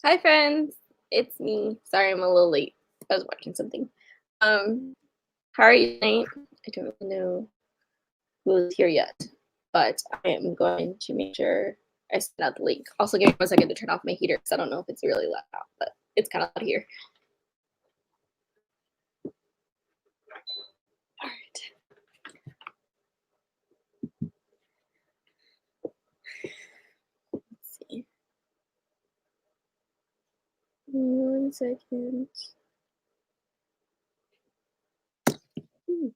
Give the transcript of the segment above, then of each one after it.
Hi friends, it's me. Sorry I'm a little late. I was watching something. Um, how are you tonight? I don't really know who's here yet, but I am going to make sure I send out the link. Also, give me 1 second to turn off my heater because I don't know if it's really loud, but it's kind of loud here. All right. Let's see. 1 second. Hmm.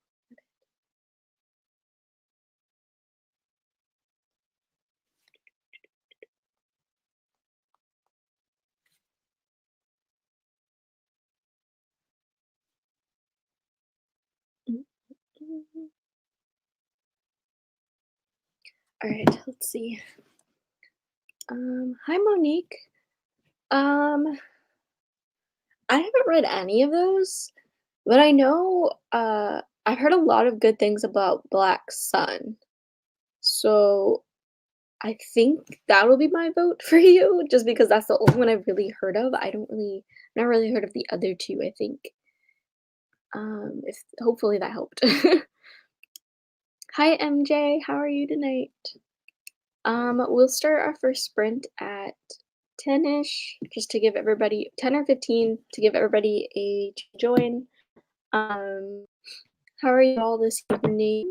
All right, let's see. Hi Monique. Um, I haven't read any of those. But I know, I've heard a lot of good things about Black Sun, so I think that will be my vote for you, just because that's the only one I've really heard of. I've not really heard of the other 2, I think. If hopefully that helped. Hi, MJ, how are you tonight? We'll start our first sprint at 10-ish, just to give everybody 10 or 15 to give everybody a join. Um, how are you all this evening?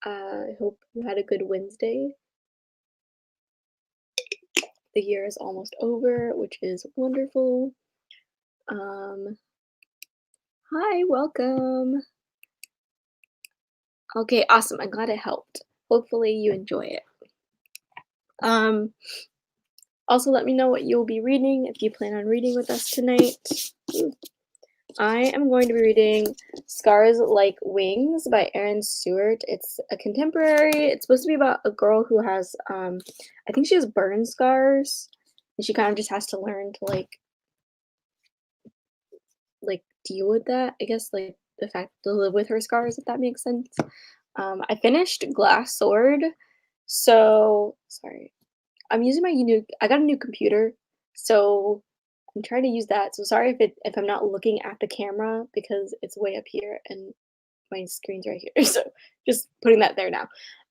I hope you had a good Wednesday. The year is almost over, which is wonderful. Um, Hi, welcome. Okay, awesome. I'm glad it helped. Hopefully you enjoy it. Um, Also let me know what you'll be reading if you plan on reading with us tonight. I am going to be reading Scars Like Wings by Erin Stewart. It's a contemporary. It's supposed to be about a girl who has, I think she has burn scars, and she kind of just has to learn to deal with that. I guess like the fact to live with her scars, if that makes sense. I finished Glass Sword, so sorry. I got a new computer, so I'm trying to use that. So sorry if I'm not looking at the camera because it's way up here and my screen's right here. So just putting that there now.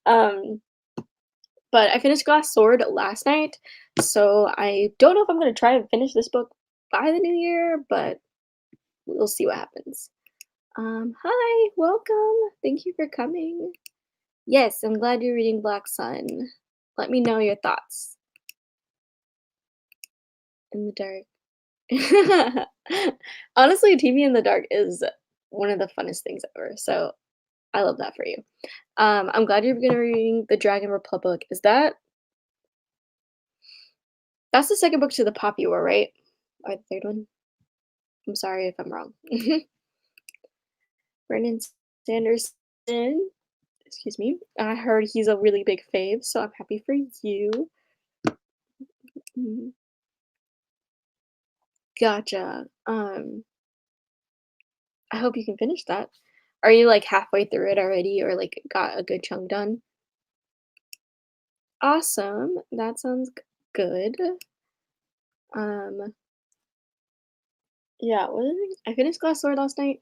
Um, but I finished Glass Sword last night, so I don't know if I'm gonna try and finish this book by the new year, but we'll see what happens. Hi, welcome. Thank you for coming. Yes, I'm glad you're reading Black Sun. Let me know your thoughts in the dark. Honestly, TV in the dark is one of the funnest things ever. So I love that for you. I'm glad you're gonna be reading The Dragon Republic. That's the second book to the Poppy War, right? Or the third one? I'm sorry if I'm wrong. Brandon Sanderson, excuse me. I heard he's a really big fave, so I'm happy for you. Mm, Gotcha. I hope you can finish that. Are you like halfway through it already or like got a good chunk done? Awesome. That sounds good. Um, yeah, I finished Glass Sword last night,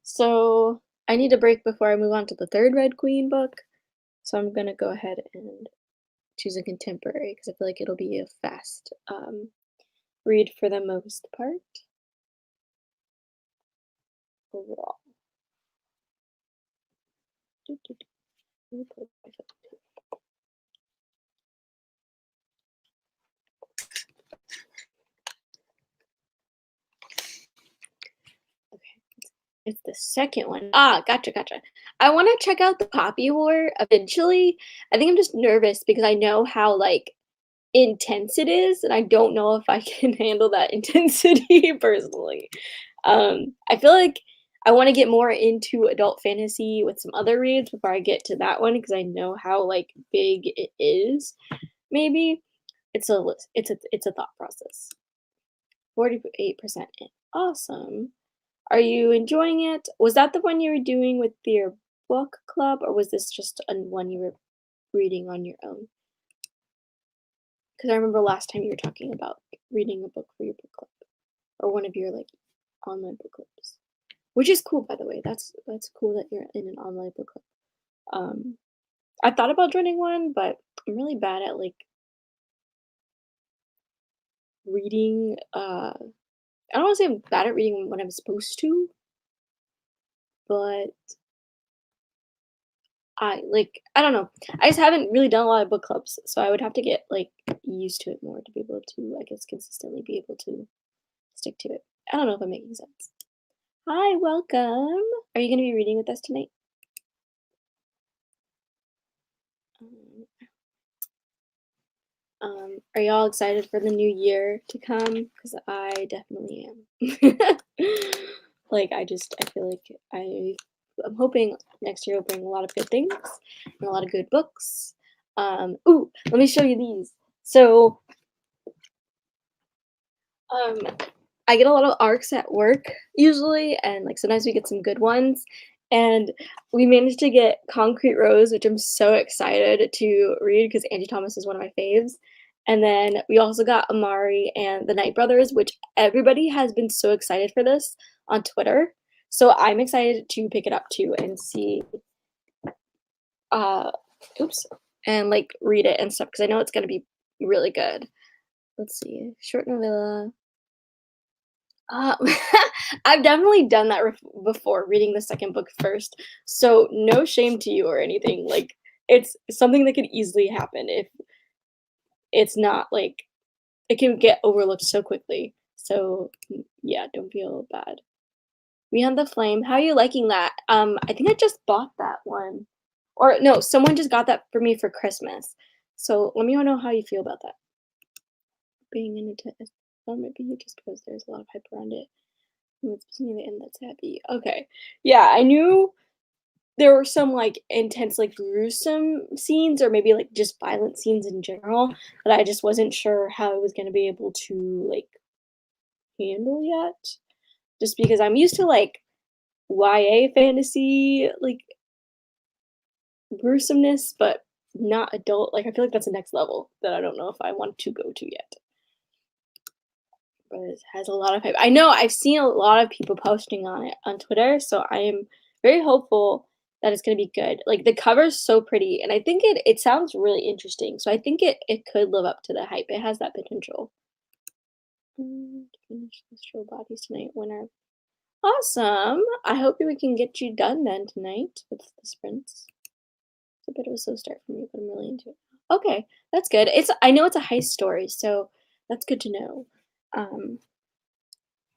so I need a break before I move on to the third Red Queen book. So I'm gonna go ahead and choose a contemporary because I feel like it'll be a fast read for the most part overall. Let me pull my phone. Okay. It's the second one. Ah, gotcha, gotcha. I want to check out the Poppy War eventually. I think I'm just nervous because I know how like intense it is, and I don't know if I can handle that intensity personally. I feel like I want to get more into adult fantasy with some other reads before I get to that one because I know how like big it is. Maybe it's a thought process. 48% in. Awesome. Are you enjoying it? Was that the one you were doing with your book club, or was this just one you were reading on your own? Because I remember last time you were talking about reading a book for your book club or one of your, like, online book clubs, which is cool, by the way. That's cool that you're in an online book club. Um, I thought about joining one, but I'm really bad at, like, reading, I don't wanna say I'm bad at reading when I'm supposed to, but I don't know. I just haven't really done a lot of book clubs, so I would have to get, like, used to it more to be able to, I guess, consistently be able to stick to it. I don't know if I'm making sense. Hi, welcome. Are you gonna be reading with us tonight? Um, are y'all excited for the new year to come? Because I definitely am. Like, I feel like I'm hoping next year will bring a lot of good things and a lot of good books. Ooh, let me show you these. So, um, I get a lot of arcs at work usually, and like sometimes we get some good ones. And we managed to get Concrete Rose, which I'm so excited to read because Angie Thomas is one of my faves. And then we also got Amari and the Knight Brothers, which everybody has been so excited for this on Twitter. So I'm excited to pick it up too and see, uh, oops, and like read it and stuff because I know it's gonna be really good. Let's see, short novella. Uh, I've definitely done that before, reading the second book first. So no shame to you or anything. Like it's something that could easily happen if it's not like it can get overlooked so quickly. So yeah, don't feel bad. Beyond the Flame. How are you liking that? I think I just bought that one. Or no, someone just got that for me for Christmas. So let me know how you feel about that. Being in it, maybe just because there's a lot of hype around it. It's near the end that's happy. Okay. Yeah, I knew there were some, like, intense, like, gruesome scenes or maybe, like, just violent scenes in general, but I just wasn't sure how I was gonna be able to, like, handle yet. Just because I'm used to, like, YA fantasy, like, gruesomeness, but not adult. Like, I feel like that's the next level that I don't know if I want to go to yet. But it has a lot of hype. I know I've seen a lot of people posting on it on Twitter, so I am very hopeful that it's gonna be good. Like the cover's so pretty, and I think it sounds really interesting. So I think it could live up to the hype. It has that potential. Finish Astral Bodies tonight. Winner. Awesome. I hope we can get you done then tonight with the sprints. It's a bit of a slow start for me, but I'm really into it. Okay, that's good. I know it's a heist story, so that's good to know. Um,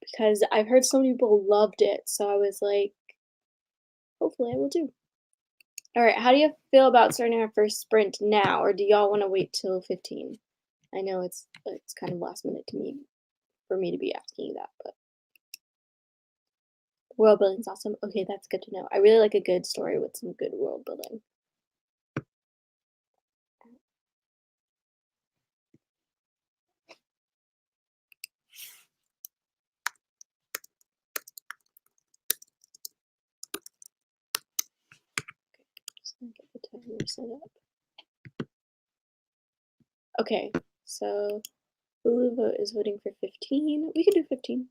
because I've heard so many people loved it, so I was like, hopefully I will too. All right, how do you feel about starting our first sprint now, or do y'all want to wait till 15? I know it's kind of last minute to me for me to be asking you that, but world building's awesome. Okay, that's good to know. I really like a good story with some good world building. Just gonna get the timer set up. Okay, so Hulu vote is voting for 15. We could do 15.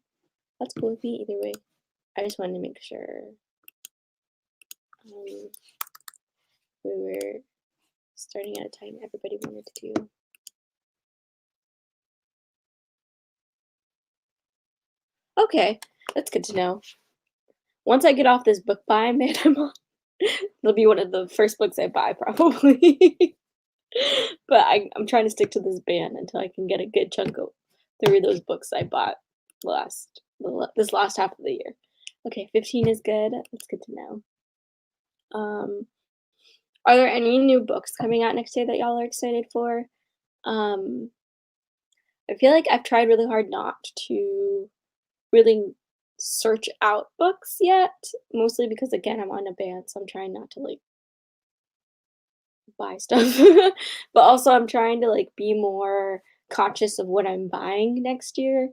That's cool with me either way. I just wanted to make sure um, we were starting at a time everybody wanted to do. Okay, that's good to know. Once I get off this book buy, man, it'll be one of the first books I buy probably. But I'm trying to stick to this ban until I can get a good chunk of through those books I bought this last half of the year. Okay, 15 is good. That's good to know. Are there any new books coming out next year that y'all are excited for? Um, I feel like I've tried really hard not to really search out books yet, mostly because again I'm on a ban, so I'm trying not to like buy stuff. But also I'm trying to like be more conscious of what I'm buying next year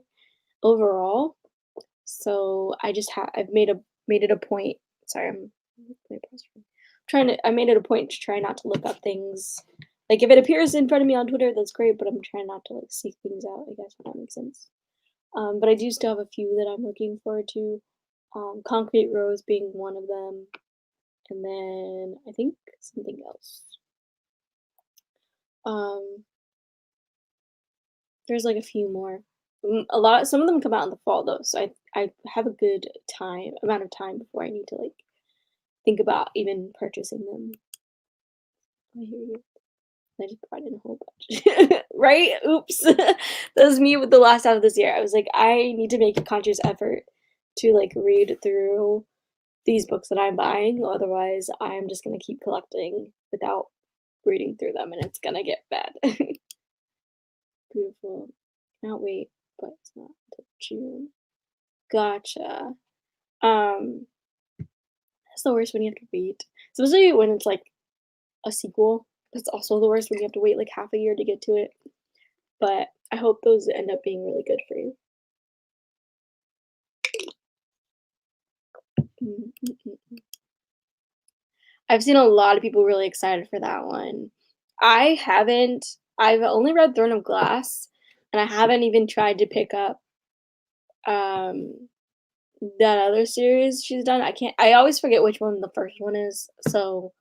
overall. So I've made it a point. Sorry, I'm my pause. I made it a point to try not to look up things Like, if it appears in front of me on Twitter, that's great, but I'm trying not to, like, seek things out, I guess, if that makes sense. But I do still have a few that I'm looking forward to, Concrete Rose being one of them, and then I think something else. Um, there's, like, a few more. Some of them come out in the fall, though, so I have a good amount of time before I need to, like, think about even purchasing them. I hear you. I just brought in a whole bunch. Right? Oops. That was me with the last half of this year. I was like, I need to make a conscious effort to like read through these books that I'm buying. Otherwise, I'm just gonna keep collecting without reading through them and it's gonna get bad. Beautiful. Cannot wait, but it's not until June. Gotcha. Um, that's the worst when you have to wait. Especially when it's like a sequel. That's also the worst when you have to wait like half a year to get to it. But I hope those end up being really good for you. Mm, mm, mm. I've seen a lot of people really excited for that one. I haven't. I've only read Throne of Glass, and I haven't even tried to pick up um that other series she's done. I always forget which one the first one is, so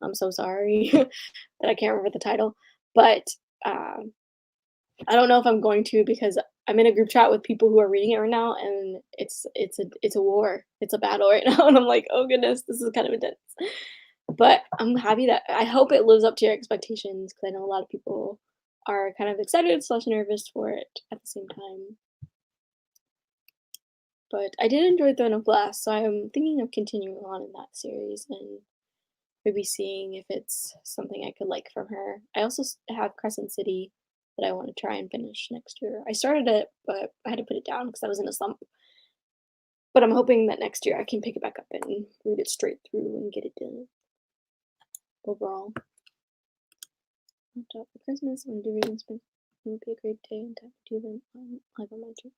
I'm so sorry that I can't remember the title. But um I don't know if I'm going to because I'm in a group chat with people who are reading it right now, and it's a war. It's a battle right now, and I'm like, oh goodness, this is kind of intense. But I'm happy that I hope it lives up to your expectations because I know a lot of people are kind of excited slash nervous for it at the same time. But I did enjoy Throne of Glass, so I'm thinking of continuing on in that series and maybe seeing if it's something I could like from her. I also have Crescent City that I want to try and finish next year. I started it, but I had to put it down because I was in a slump. But I'm hoping that next year I can pick it back up and read it straight through and get it done. Overall, for Christmas and do reading space. It would be a great day and time to do them live on my trip.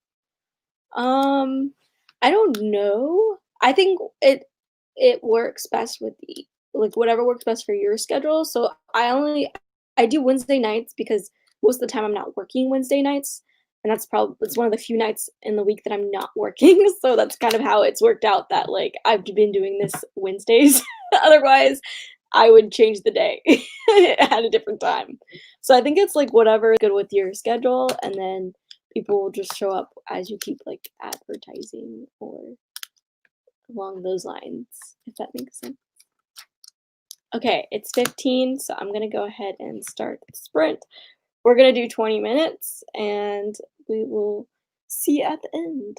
Um, I don't know. I think it works best with the like whatever works best for your schedule. So I do Wednesday nights because most of the time I'm not working Wednesday nights, and that's one of the few nights in the week that I'm not working. So that's kind of how it's worked out that like I've been doing this Wednesdays. Otherwise, I would change the day at a different time. So I think it's like whatever is good with your schedule, and then people will just show up as you keep like advertising or along those lines, if that makes sense. Okay, it's 15, so I'm gonna go ahead and start the sprint. We're gonna do 20 minutes and we will see you at the end.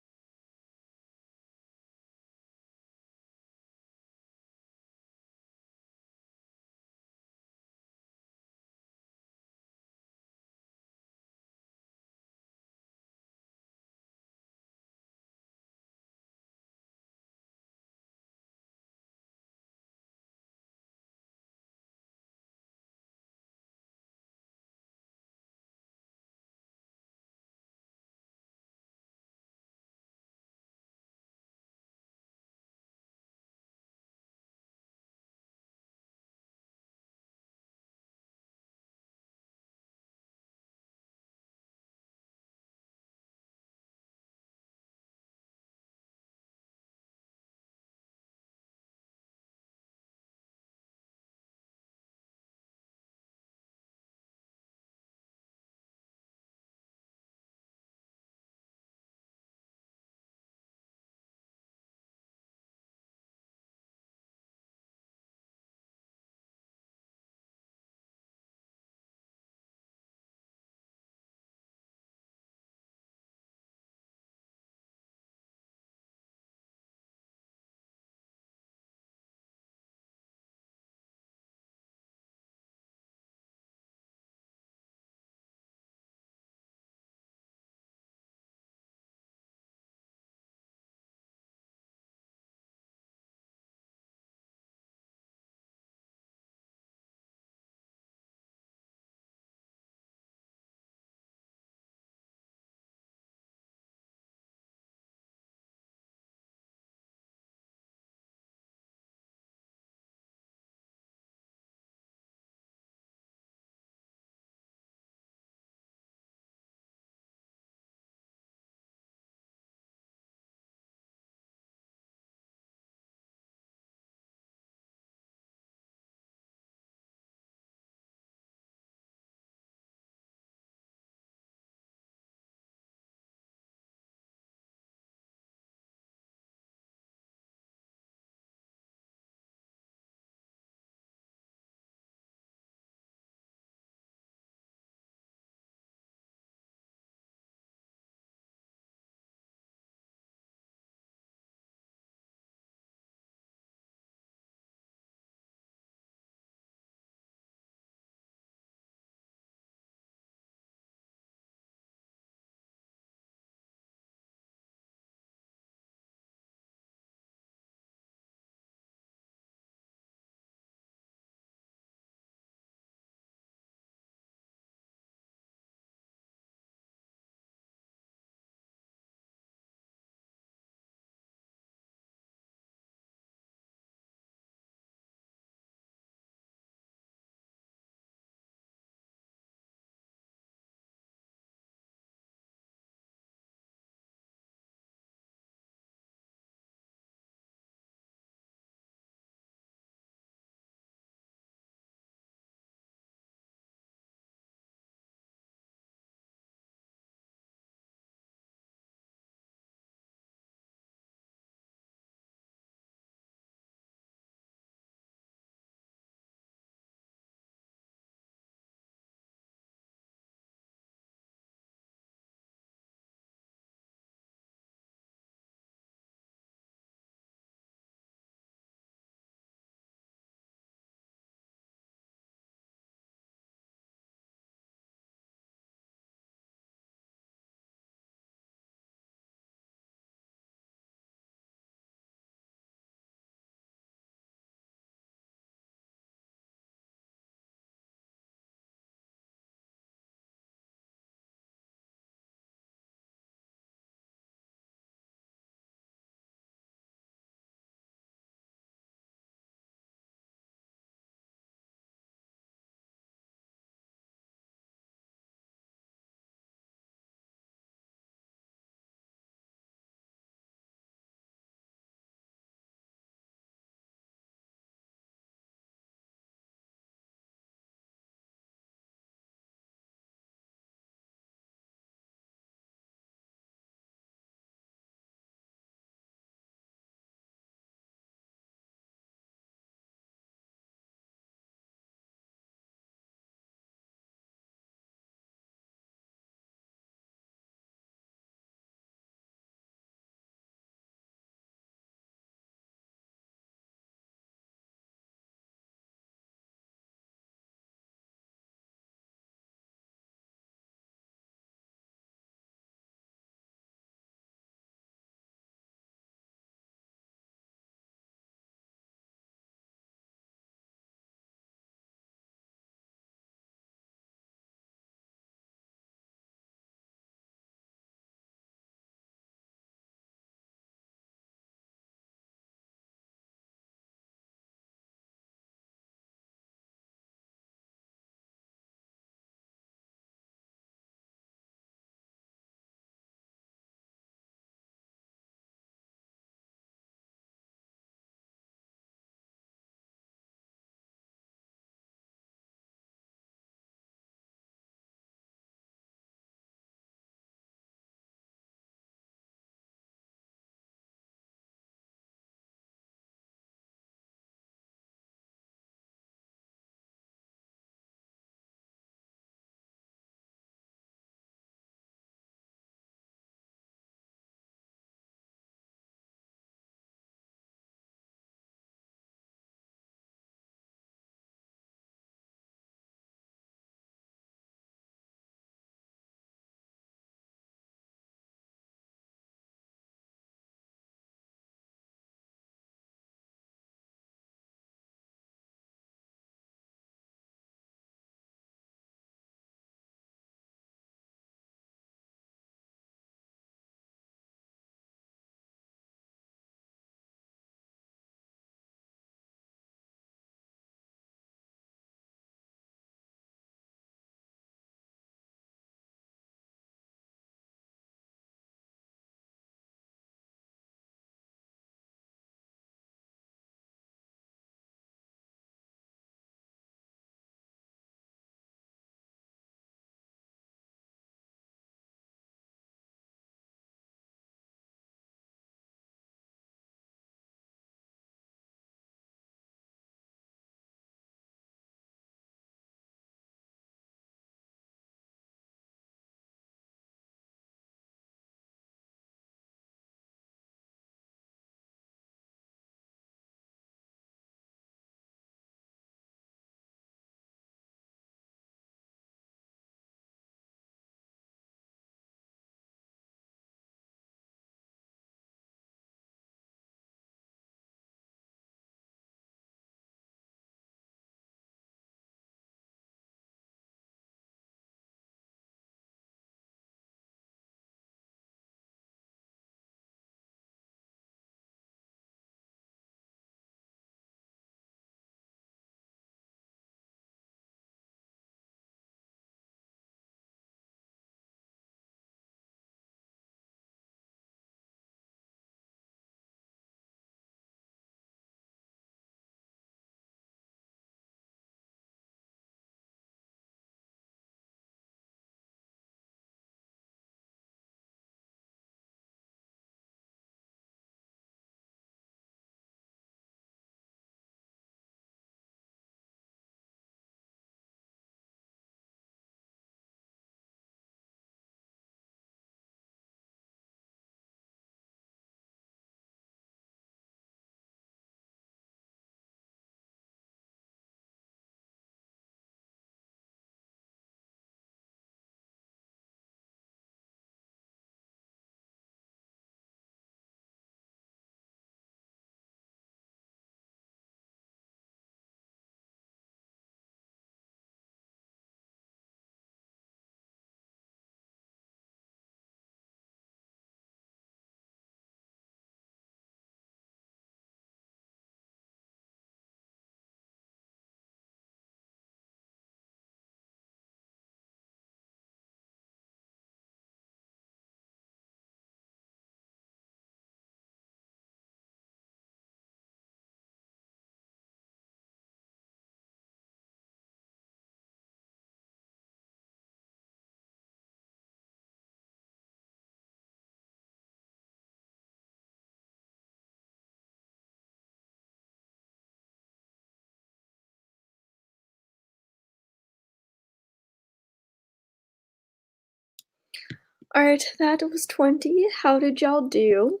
Alright, that was 20. How did y'all do?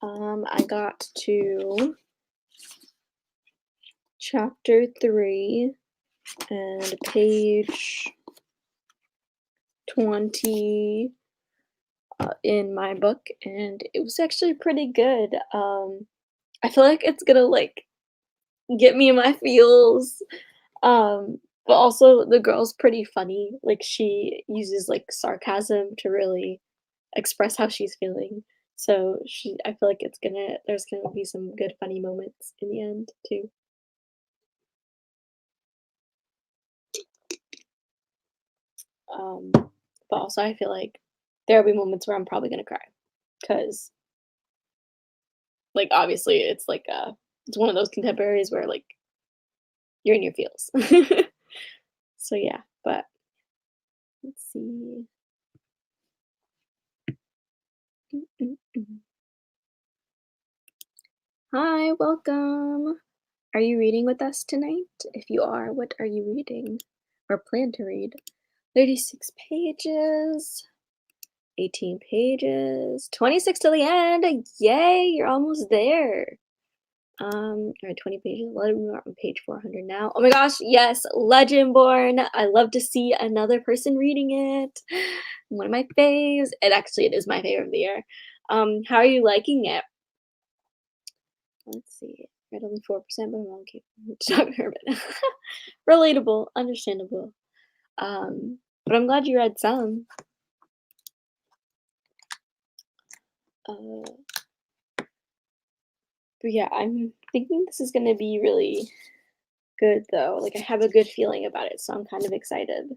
I got to chapter 3 and page 20 in my book, and it was actually pretty good. I feel like it's gonna like get me in my feels. But also the girl's pretty funny. Like she uses like sarcasm to really express how she's feeling. So I feel like there's gonna be some good funny moments in the end too. But also I feel like there'll be moments where I'm probably gonna cry because like obviously it's one of those contemporaries where like you're in your feels. So yeah, but let's see. Mm, mm, mm. Hi, welcome. Are you reading with us tonight? If you are, what are you reading or plan to read? 36 pages, 18 pages, 26 till the end. Yay, you're almost there. All right, 20 pages. We're on page 400 now. Oh my gosh, yes, Legendborn. I love to see another person reading it. One of my faves. It is my favorite of the year. How are you liking it? Let's see. Read only 4%, but I'm okay. Talking urban. Relatable, understandable. But I'm glad you read some. Uh, but yeah, I'm thinking this is gonna be really good though. Like I have a good feeling about it, so I'm kind of excited.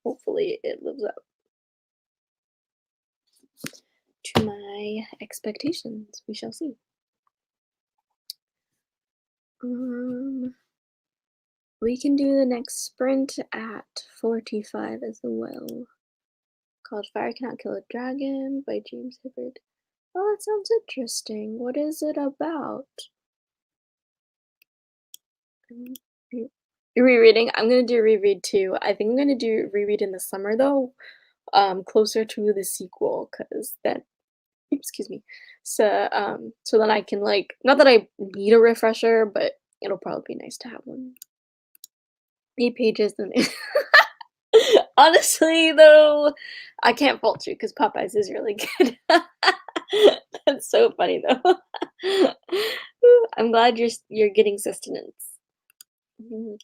Hopefully it lives up to my expectations. We shall see. Um, we can do the next sprint at 45 as well. Called Fire Cannot Kill a Dragon by James Hibbard. Oh, that sounds interesting. What is it about? Rereading. I'm gonna do reread too. I think I'm gonna do reread in the summer though, closer to the sequel, because then, excuse me, so then I can like, not that I need a refresher, but it'll probably be nice to have one. 8 pages and honestly though, I can't fault you because Popeyes is really good. That's so funny though. I'm glad you're getting sustenance.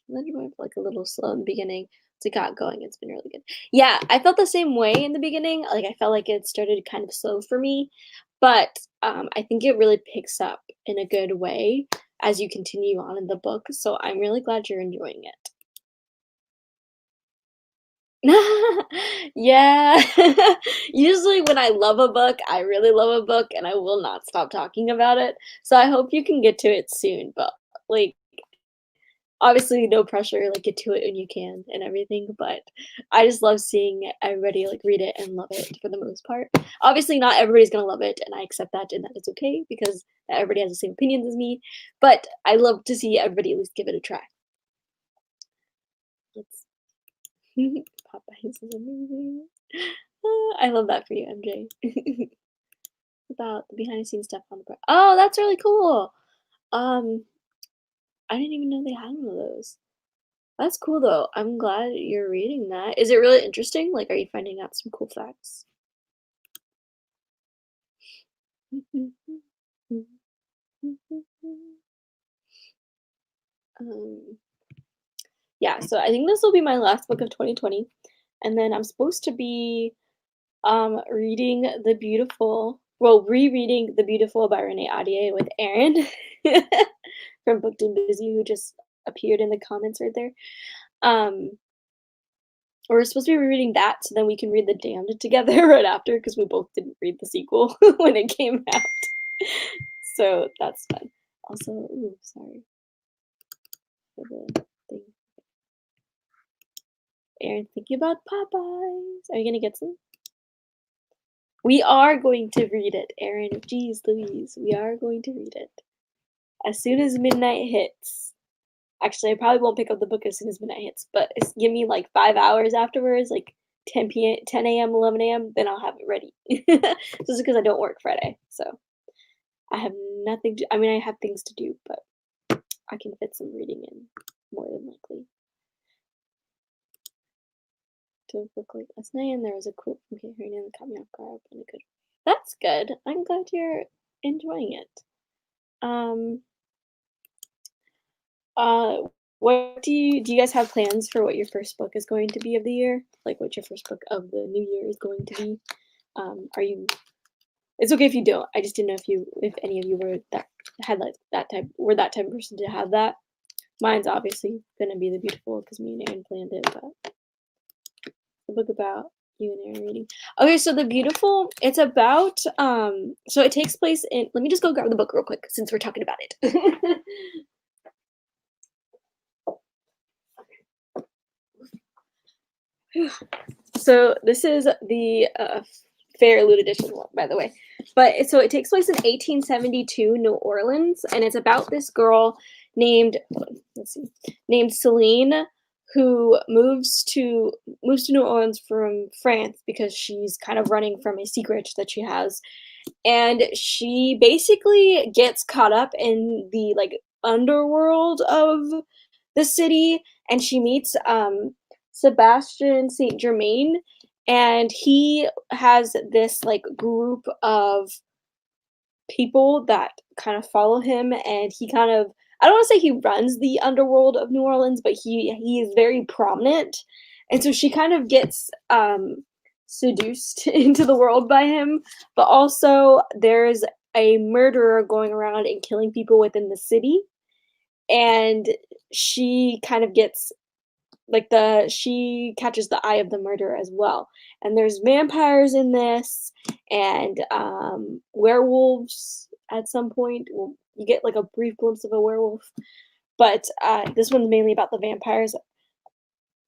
Legendary like a little slow in the beginning. As it got going, it's been really good. Yeah, I felt the same way in the beginning. Like I felt like it started kind of slow for me, but I think it really picks up in a good way as you continue on in the book. So I'm really glad you're enjoying it. Yeah. Usually when I love a book, I really love a book and I will not stop talking about it. So I hope you can get to it soon, but like obviously no pressure, like get to it when you can and everything, but I just love seeing everybody like read it and love it for the most part. Obviously not everybody's gonna love it and I accept that and that is okay because not everybody has the same opinions as me, but I love to see everybody at least give it a try. Let's Popeyes is amazing. I love that for you, MJ. About the behind the scenes stuff on the oh, that's really cool. Um, I didn't even know they had one of those. That's cool though. I'm glad you're reading that. Is it really interesting? Like, are you finding out some cool facts? Um, yeah, so I think this will be my last book of 2020. And then I'm supposed to be reading rereading The Beautiful by Renee Ahdieh with Erin from Booked and Busy, who just appeared in the comments right there. Um, we're supposed to be rereading that so then we can read The Damned together right after because we both didn't read the sequel when it came out. So that's fun. Also, ooh, sorry for the thing. Aaron, thinking about Popeyes. Are you gonna get some? We are going to read it, Aaron. Jeez Louise, we are going to read it. As soon as midnight hits, Actually, I probably won't pick up the book as soon as midnight hits, but give me like 5 hours afterwards, like 10 a.m., 11 a.m., then I'll have it ready. Just because I don't work Friday, so I have nothing to. I mean, I have things to do, but I can fit some reading in more than likely. To a book late last night, and there was a quote from Kate Herring that caught me off guard, and it could. That's good. I'm glad you're enjoying it. Um, uh, what do you guys have plans for what your first book is going to be of the year? Like, what your first book of the new year is going to be? Are you? It's okay if you don't. I just didn't know if any of you were that had like that type were that type of person to have that. Mine's obviously gonna be The Beautiful because me and Aaron planned it, but the book about you and Aaron reading. Okay, so The Beautiful, it's about so it takes place in let me just go grab the book real quick since we're talking about it. So this is the Fair Loot edition one, by the way. But so it takes place in 1872 New Orleans, and it's about this girl named named Celine who moves to New Orleans from France because she's kind of running from a secret that she has, and she basically gets caught up in the like underworld of the city, and she meets Sebastian Saint Germain, and he has this like group of people that kind of follow him, and he kind of, I don't want to say he runs the underworld of New Orleans, but he is very prominent, and so she kind of gets seduced into the world by him. But also there's a murderer going around and killing people within the city, and she kind of gets like she catches the eye of the murderer as well. And there's vampires in this, and werewolves at some point. Well, you get like a brief glimpse of a werewolf, but this one's mainly about the vampires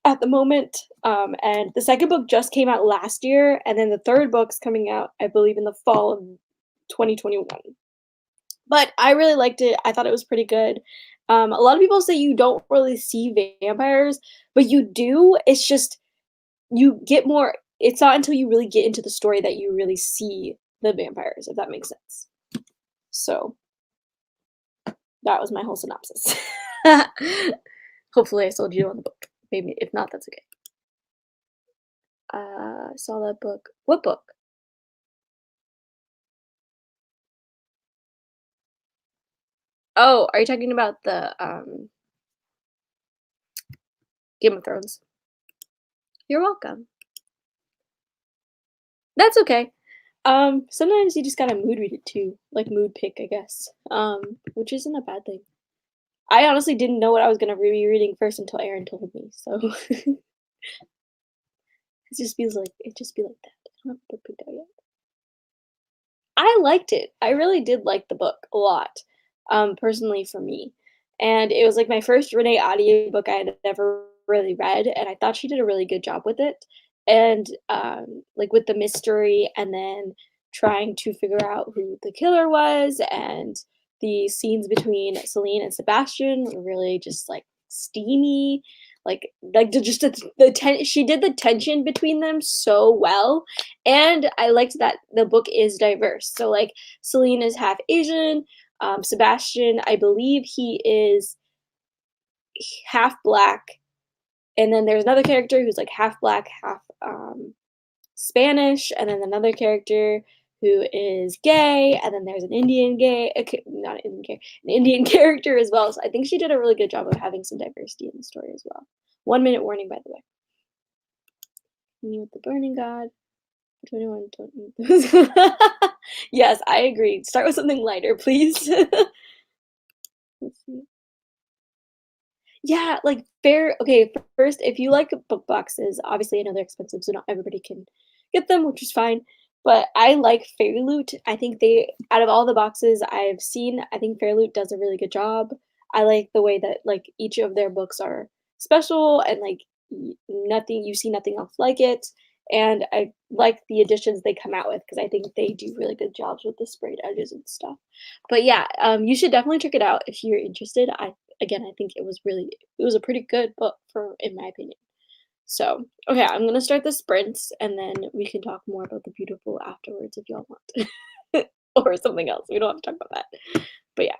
at the moment. And the second book just came out last year, and then the third book's coming out, I believe, in the fall of 2021. But I really liked it. I thought it was pretty good. A lot of people say you don't really see vampires, but you do. It's just you get more. It's not until you really get into the story that you really see the vampires, if that makes sense. So that was my whole synopsis. Hopefully, I sold you on the book. Maybe if not, that's okay. Saw that book. What book? Oh, are you talking about the Game of Thrones? You're welcome. That's okay. Sometimes you just gotta mood read it too, like mood pick, I guess. Which isn't a bad thing. I honestly didn't know what I was gonna be reading first until Aaron told me, so it just be like that. I don't have the book picked out yet. I liked it. I really did like the book a lot, personally for me. And it was like my first Renee audiobook I had ever really read, and I thought she did a really good job with it. And like with the mystery, and then trying to figure out who the killer was, and the scenes between Celine and Sebastian were really just like steamy. Just she did the tension between them so well, and I liked that the book is diverse. So like Celine is half Asian, Sebastian, I believe he is half black, and then there's another character who's like half black, half Spanish, and then another character who is gay, and then there's an Indian gay, not an Indian gay, an Indian character as well. So I think she did a really good job of having some diversity in the story as well. 1 minute warning, by the way. Me with the burning god. 21 don't need those. Yes, I agree. Start with something lighter, please. Let's see. Yeah, like fair. Okay, first, if you like book boxes, obviously I know they're expensive, so not everybody can get them, which is fine. But I like Fairy Loot. I think out of all the boxes I've seen, I think Fairy Loot does a really good job. I like the way that like each of their books are special, and like you see nothing else like it. And I like the additions they come out with because I think they do really good jobs with the sprayed edges and stuff. But yeah, you should definitely check it out if you're interested. again, I think it was a pretty good book for in my opinion. So, okay, I'm gonna start the sprints, and then we can talk more about the beautiful afterwards if y'all want. Or something else, we don't have to talk about that. But yeah.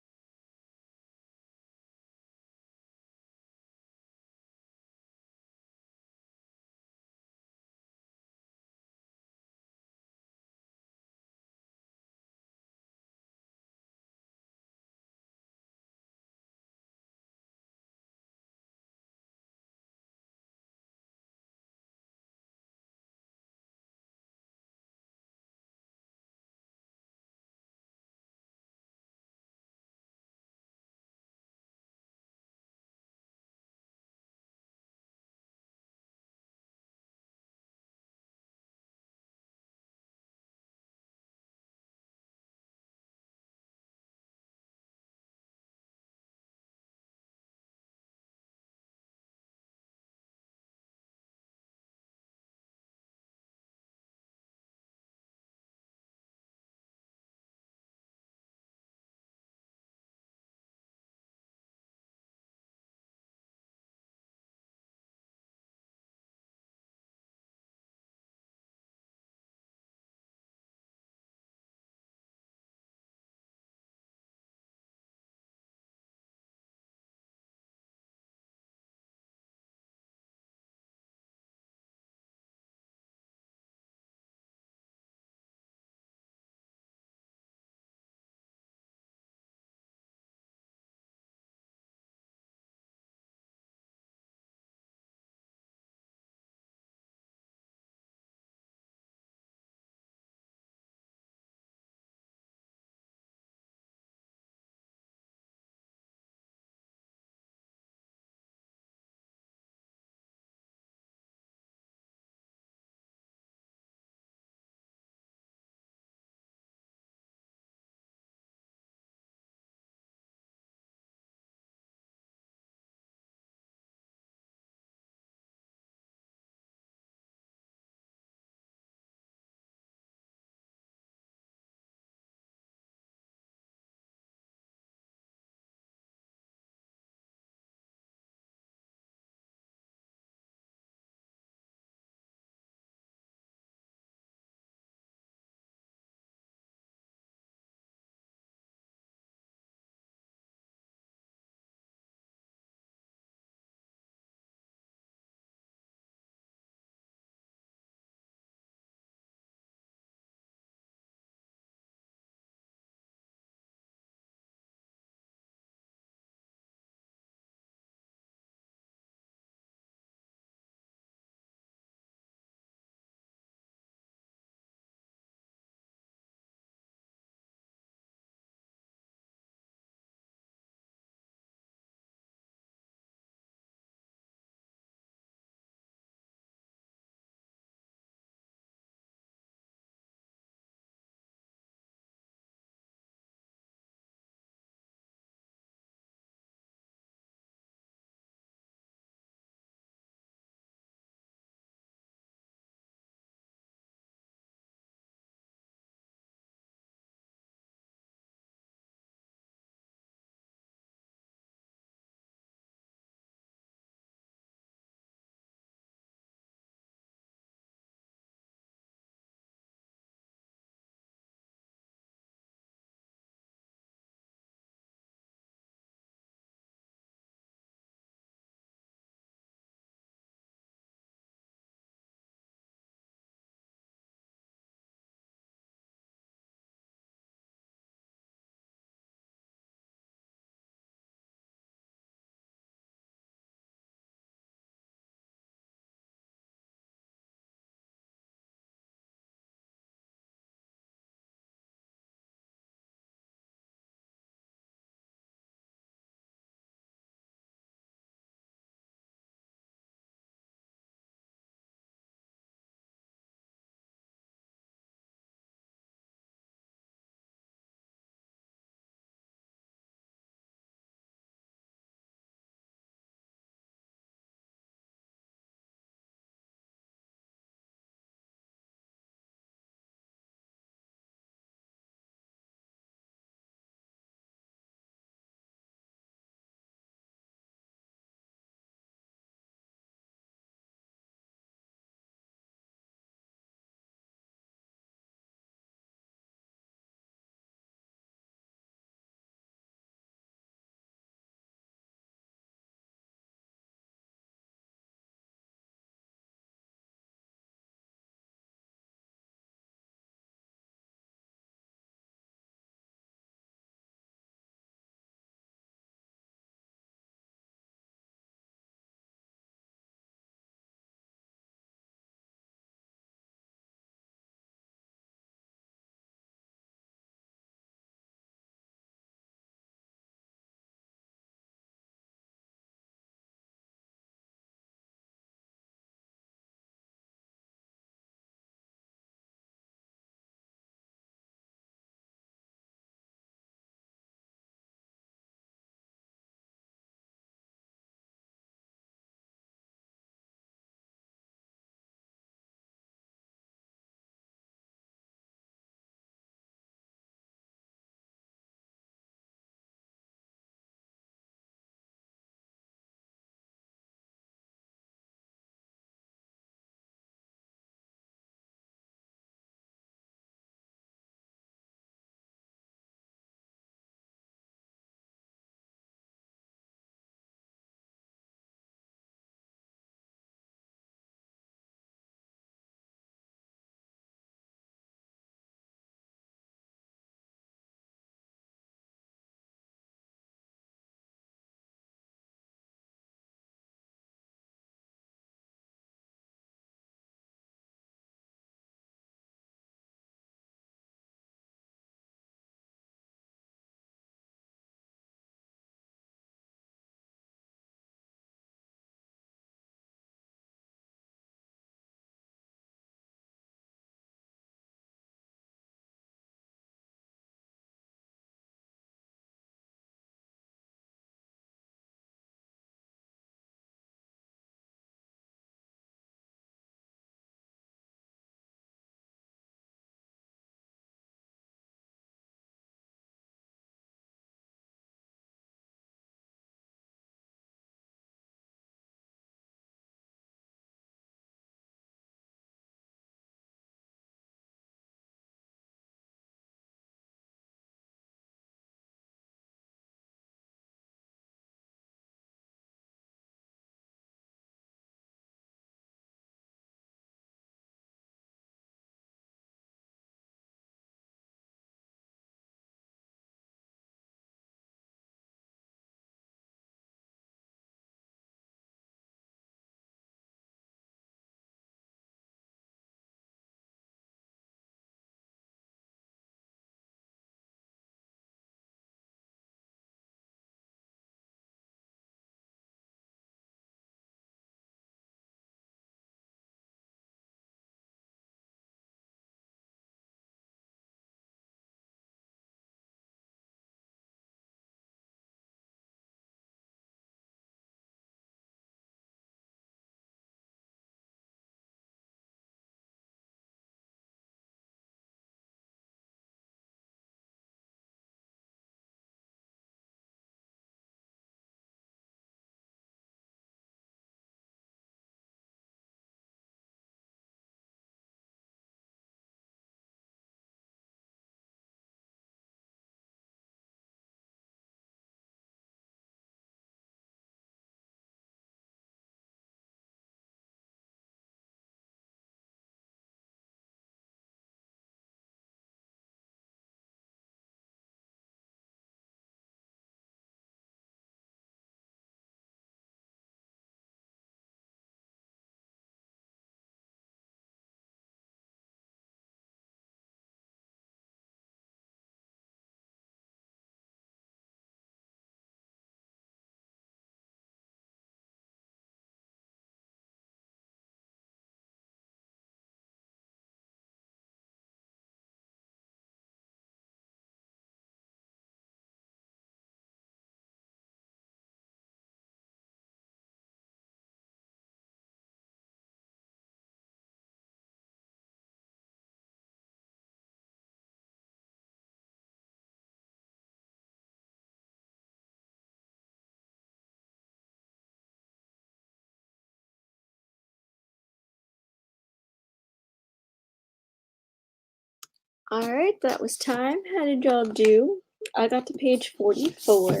Alright, that was time. How did y'all do? I got to page 44,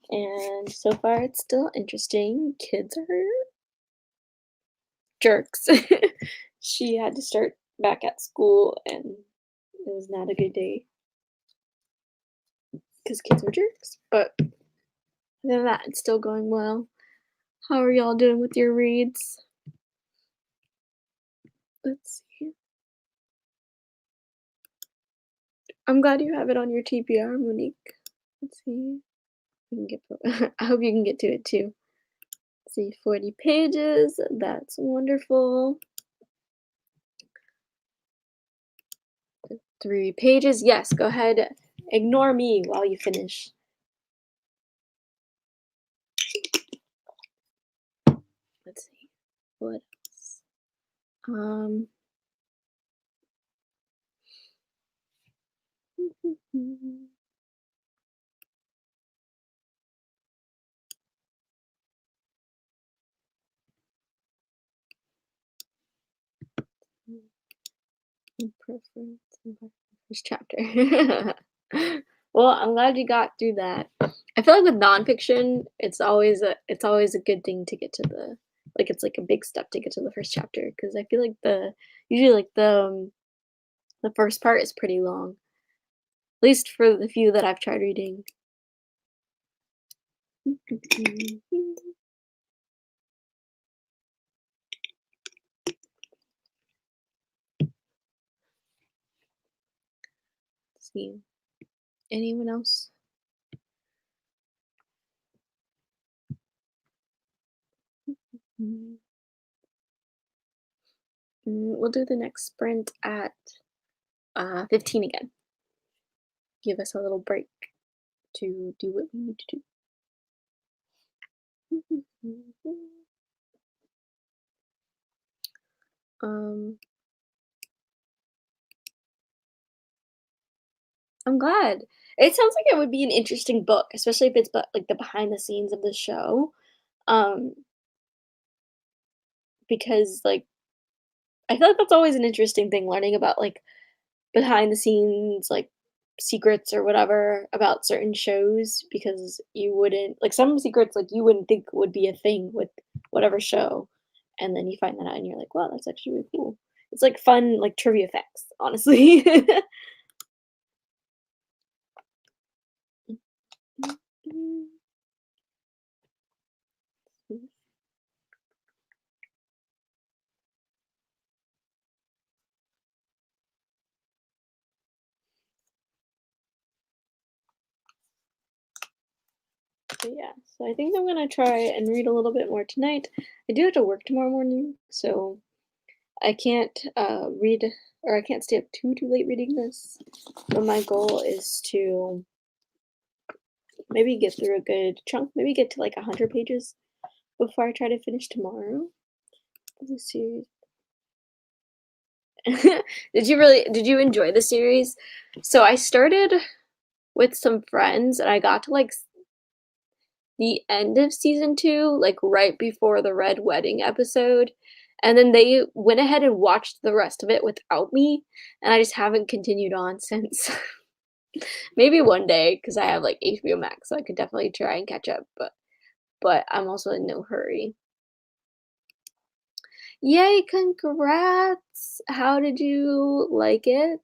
and so far it's still interesting. Kids are jerks. She had to start back at school, and it was not a good day because kids were jerks. But other than that, it's still going well. How are y'all doing with your reads? Let's see. I'm glad you have it on your TBR, Monique. Let's see. You can get. I hope you can get to it too. Let's see, 40 pages. That's wonderful. 3 pages. Yes, go ahead. Ignore me while you finish. Let's see. What else? Preference in the first chapter. Well, I'm glad you got through that. I feel like with nonfiction, it's always a good thing to get to the like it's like a big step to get to the first chapter because I feel like usually like the first part is pretty long. At least for the few that I've tried reading. Let's see. Anyone else? We'll do the next sprint at 15 again. Give us a little break to do what we need to do. I'm glad. It sounds like it would be an interesting book, especially if it's like the behind the scenes of the show. Um, because like I feel like that's always an interesting thing, learning about like behind the scenes, like secrets or whatever about certain shows because you wouldn't like some secrets like you wouldn't think would be a thing with whatever show. And then you find that out and you're like, wow, that's actually really cool. It's like fun, like trivia facts, honestly. But yeah, so I think I'm gonna try and read a little bit more tonight. I do have to work tomorrow morning, so I can't read or I can't stay up too late reading this. But my goal is to maybe get through a good chunk, maybe get to like 100 pages before I try to finish tomorrow. The series. Did you enjoy the series? So I started with some friends and I got to like the end of season 2, like right before the red wedding episode. And then they went ahead and watched the rest of it without me, and I just haven't continued on since. Maybe one day, because I have like HBO Max, so I could definitely try and catch up, but I'm also in no hurry. Yay, congrats! How did you like it?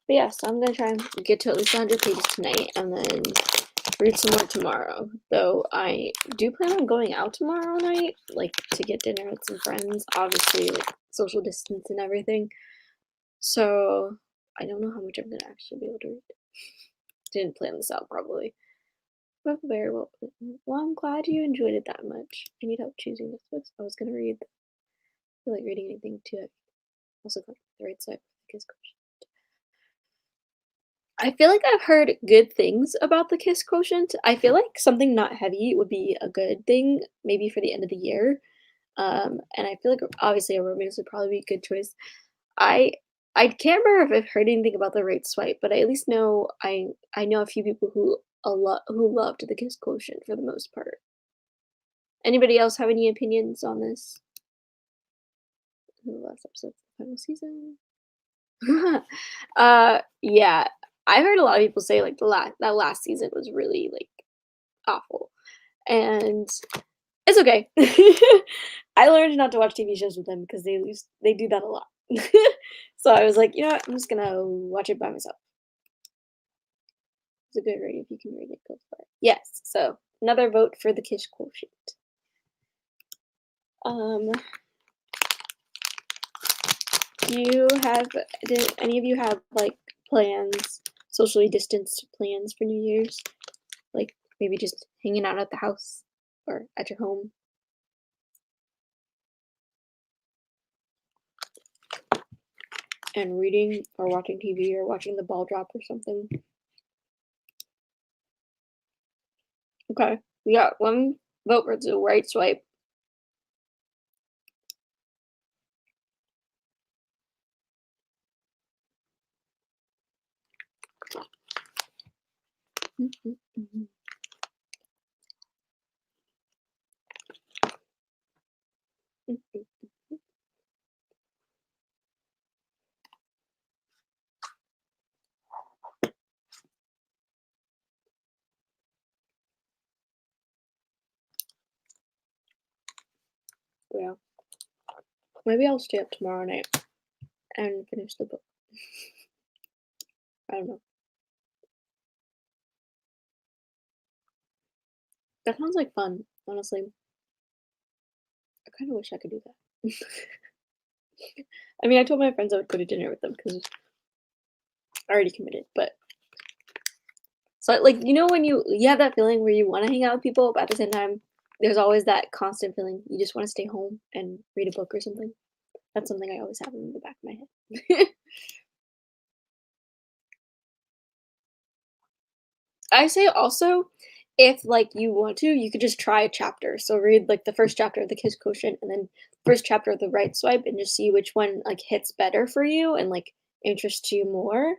But yeah, so I'm gonna try and get to at least 100 pages tonight and then read some more tomorrow. Though I do plan on going out tomorrow night, like to get dinner with some friends, obviously, like social distance and everything. So I don't know how much I'm gonna actually be able to read. Didn't plan this out probably. But very well. Well, I'm glad you enjoyed it that much. I need help choosing this book. I was gonna read. I feel like reading anything too. Also got the right side. Kiss Quotient. I feel like I've heard good things about the Kiss Quotient. I feel like something not heavy would be a good thing, maybe for the end of the year. And I feel like obviously a romance would probably be a good choice. I I can't remember if I've heard anything about the right swipe, but I at least know I know a few people who loved the Kiss Quotient for the most part. Anybody else have any opinions on this? The last episode of the final season. Yeah. I heard a lot of people say like that last season was really like awful. And it's okay. I learned not to watch TV shows with them because they do that a lot. So I was like, you know what, I'm just gonna watch it by myself. It's a good rating. If you can rate it, go for it. Yes. So another vote for the Kish quotient. Um, do you have did any of you have like plans, socially distanced plans for New Year's? Like maybe just hanging out at the house or at your home? And reading or watching TV or watching the ball drop or something. Okay. We got one vote for the right swipe. Yeah. Maybe I'll stay up tomorrow night and finish the book. I don't know. That sounds like fun, honestly. I kind of wish I could do that. I mean, I told my friends I would go to dinner with them because I already committed, but so like you know when you have that feeling where you want to hang out with people, but at the same time, there's always that constant feeling you just want to stay home and read a book or something. That's something I always have in the back of my head. I say also, if like you want to, you could just try a chapter. So read like the first chapter of the Kiss Quotient and then first chapter of the Right Swipe and just see which one like hits better for you and like interests you more.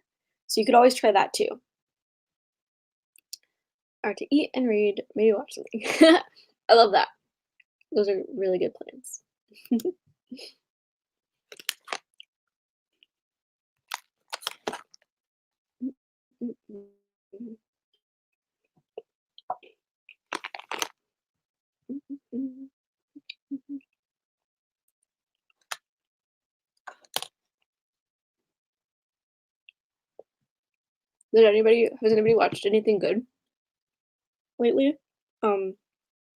So you could always try that too. Or to eat and read, maybe watch something. I love that. Those are really good plans. Has anybody watched anything good lately? Um,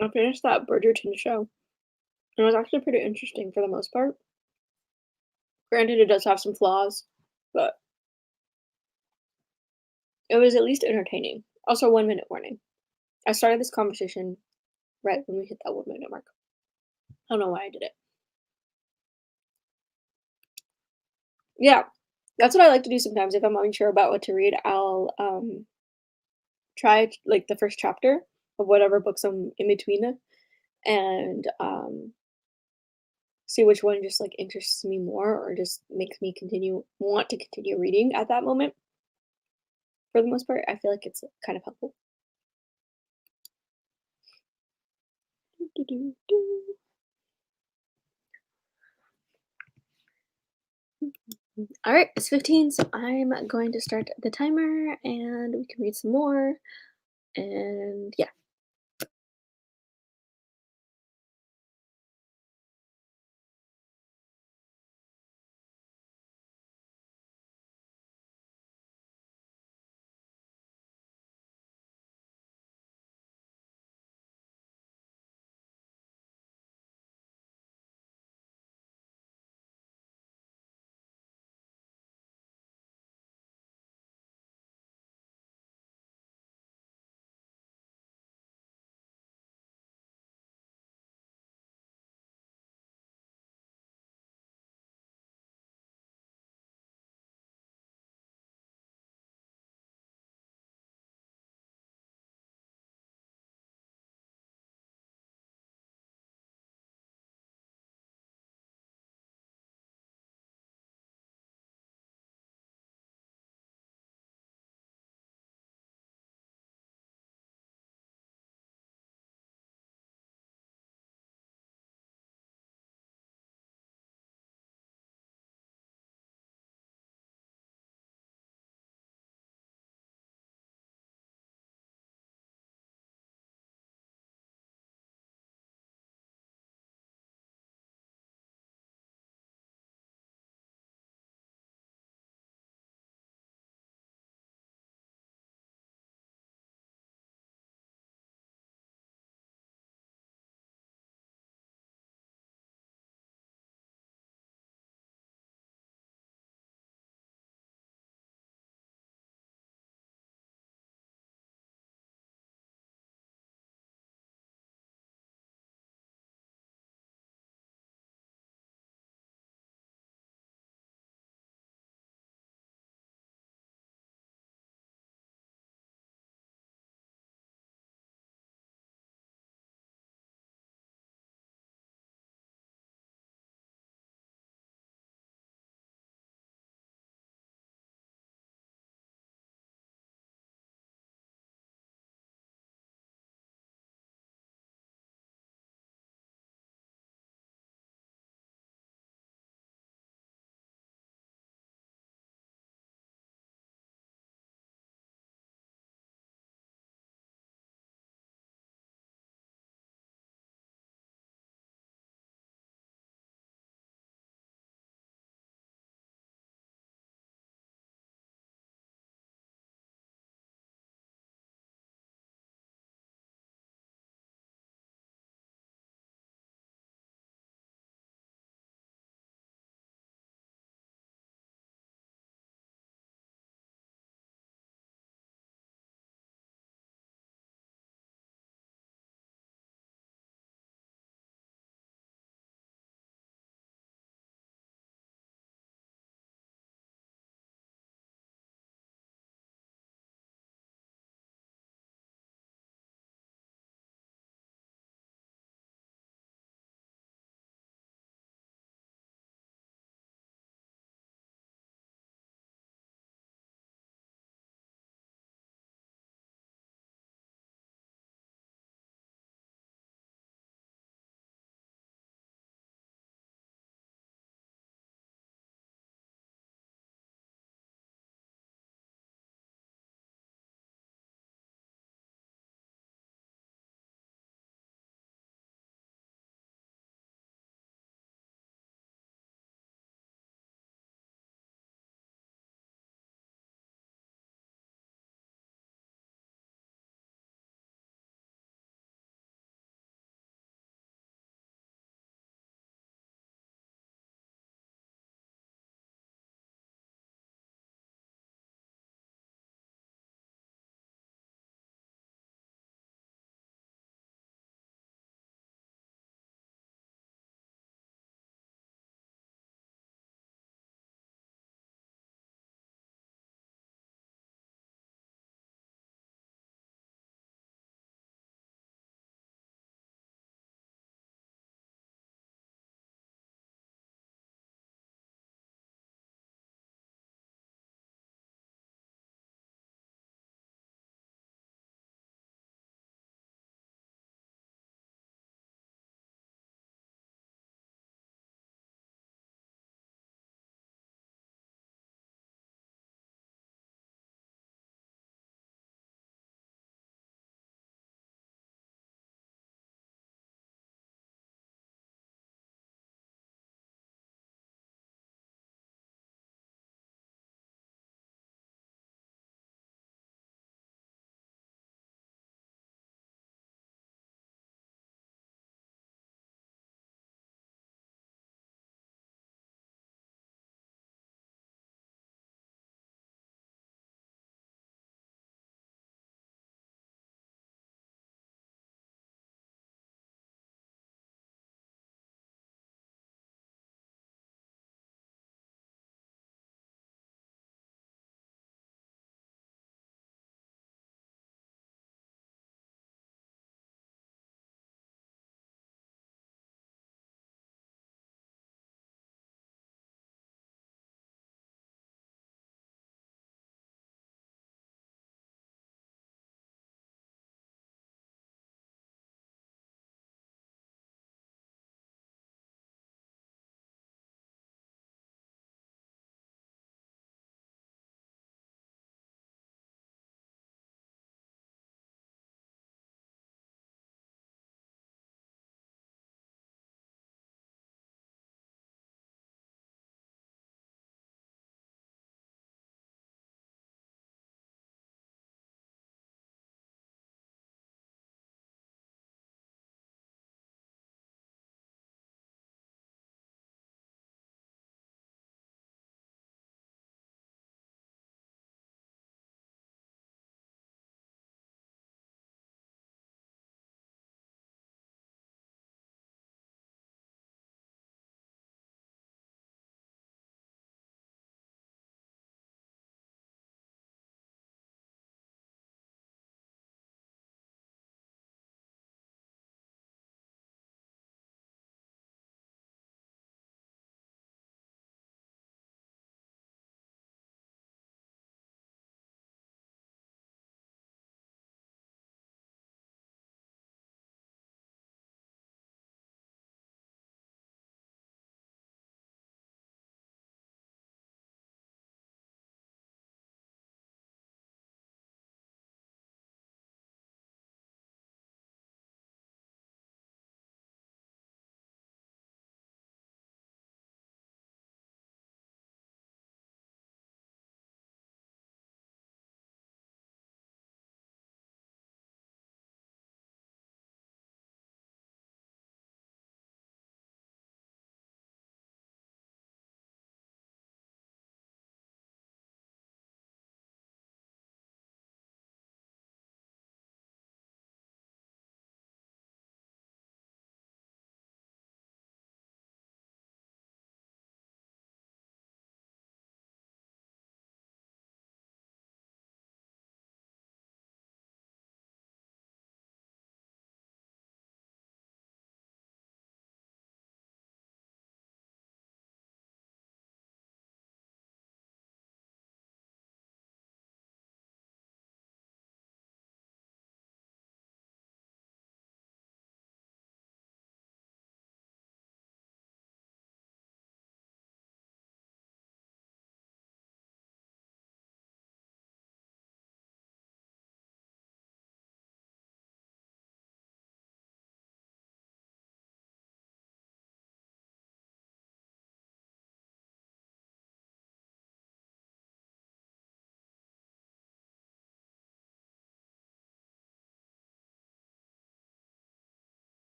I finished that Bridgerton show. And it was actually pretty interesting for the most part. Granted, it does have some flaws, but it was at least entertaining. Also, 1 minute warning. I started this conversation right when we hit that 1 minute mark. I don't know why I did it. Yeah, that's what I like to do sometimes. If I'm unsure about what to read, I'll try like the first chapter of whatever books I'm in between and see which one just like interests me more or just makes me want to continue reading at that moment. For the most part, I feel like it's kind of helpful. All right, it's 15, so I'm going to start the timer and we can read some more. And yeah.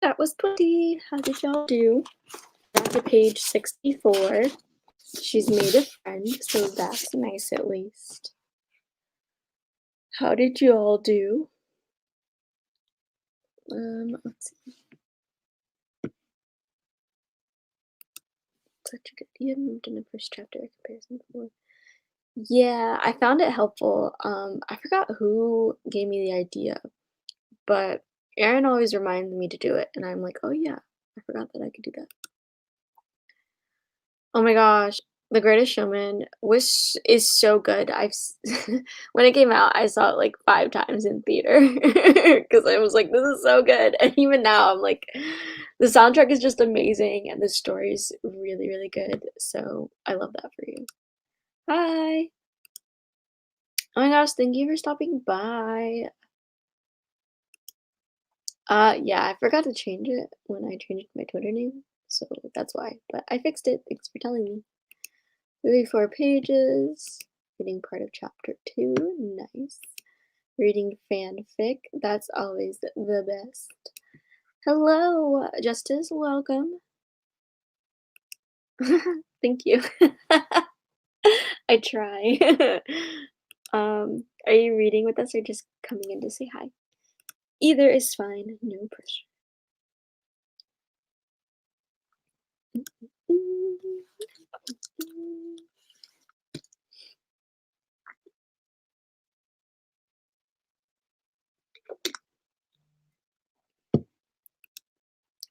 That was pretty. How did y'all do? Got to page 64. She's made a friend, so that's nice at least. How did you all do? Let's see. Such a good. You haven't moved in the first chapter comparison before. Yeah, I found it helpful. I forgot who gave me the idea, but Aaron always reminds me to do it, and I'm like, oh yeah, I forgot that I could do that. Oh my gosh, The Greatest Showman is so good. When it came out, I saw it like 5 times in theater because I was like, this is so good. And even now, I'm like, the soundtrack is just amazing, and the story is really, really good. So I love that for you. Hi. Oh my gosh, thank you for stopping by. Yeah, I forgot to change it when I changed my Twitter name, so that's why. But I fixed it. Thanks for telling me. 34 pages. Reading part of chapter 2. Nice. Reading fanfic. That's always the best. Hello, Justice. Welcome. Thank you. I try. Are you reading with us or just coming in to say hi? Either is fine. No pressure.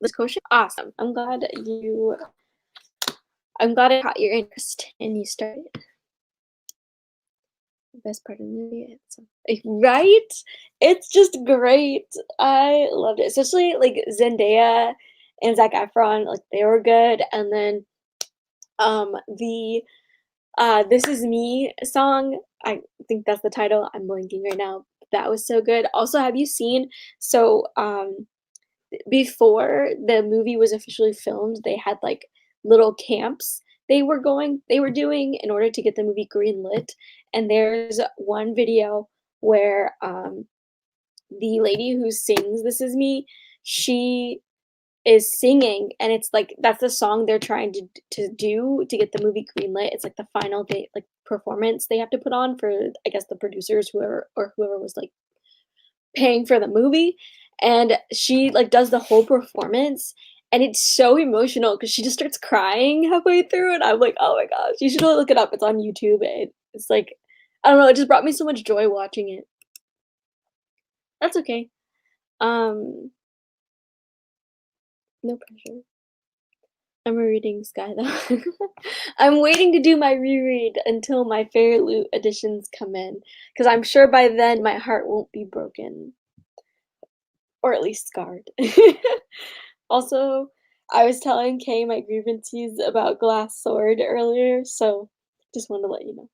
This kosher? Awesome. I'm glad it caught your interest and you started. The best part of the movie, right? It's just great. I loved it, especially like Zendaya and Zac Efron. Like they were good, and then the "This Is Me" song. I think that's the title. I'm blanking right now. That was so good. Also, have you seen? So before the movie was officially filmed, they had like little camps they were doing in order to get the movie greenlit. And there's one video where the lady who sings "This Is Me," she is singing, and it's like that's the song they're trying to do to get the movie greenlit. It's like the final day like performance they have to put on for I guess the producers whoever was like paying for the movie. And she like does the whole performance, and it's so emotional because she just starts crying halfway through, and I'm like, oh my gosh, you should really look it up. It's on YouTube. It's like I don't know, it just brought me so much joy watching it. That's okay. um no pressure. I'm rereading Sky though. I'm waiting to do my reread until my Fairy Loot editions come in, because I'm sure by then my heart won't be broken, or at least scarred. Also, I was telling Kay my grievances about Glass Sword earlier, so just wanted to let you know.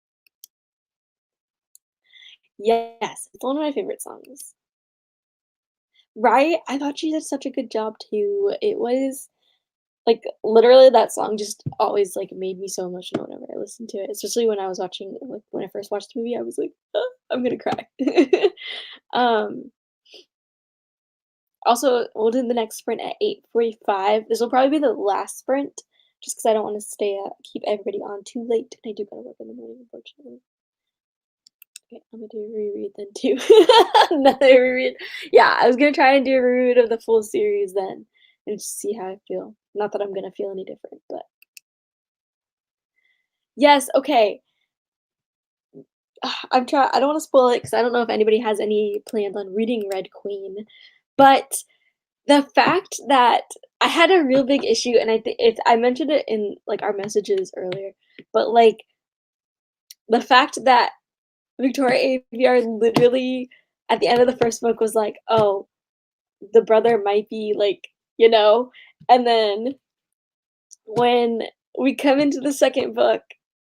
Yes, it's one of my favorite songs. Right? I thought she did such a good job too. It was like literally that song just always like made me so emotional whenever I listened to it, especially when I was watching like when I first watched the movie, I was like, "Ah, I'm gonna cry." um Also, we'll do the next sprint at 8:45. This will probably be the last sprint, just because I don't want to keep everybody on too late, and I do gotta work in the morning, unfortunately. Okay, I'm gonna do a reread then too. Another reread. Yeah, I was gonna try and do a reread of the full series then, and just see how I feel. Not that I'm gonna feel any different, but yes. Okay. I don't want to spoil it because I don't know if anybody has any plans on reading Red Queen, but the fact that I had a real big issue, and I think I mentioned it in like our messages earlier, but like the fact that Victoria Aveyard literally at the end of the first book was like, "Oh, the brother might be like, you know," and then when we come into the second book,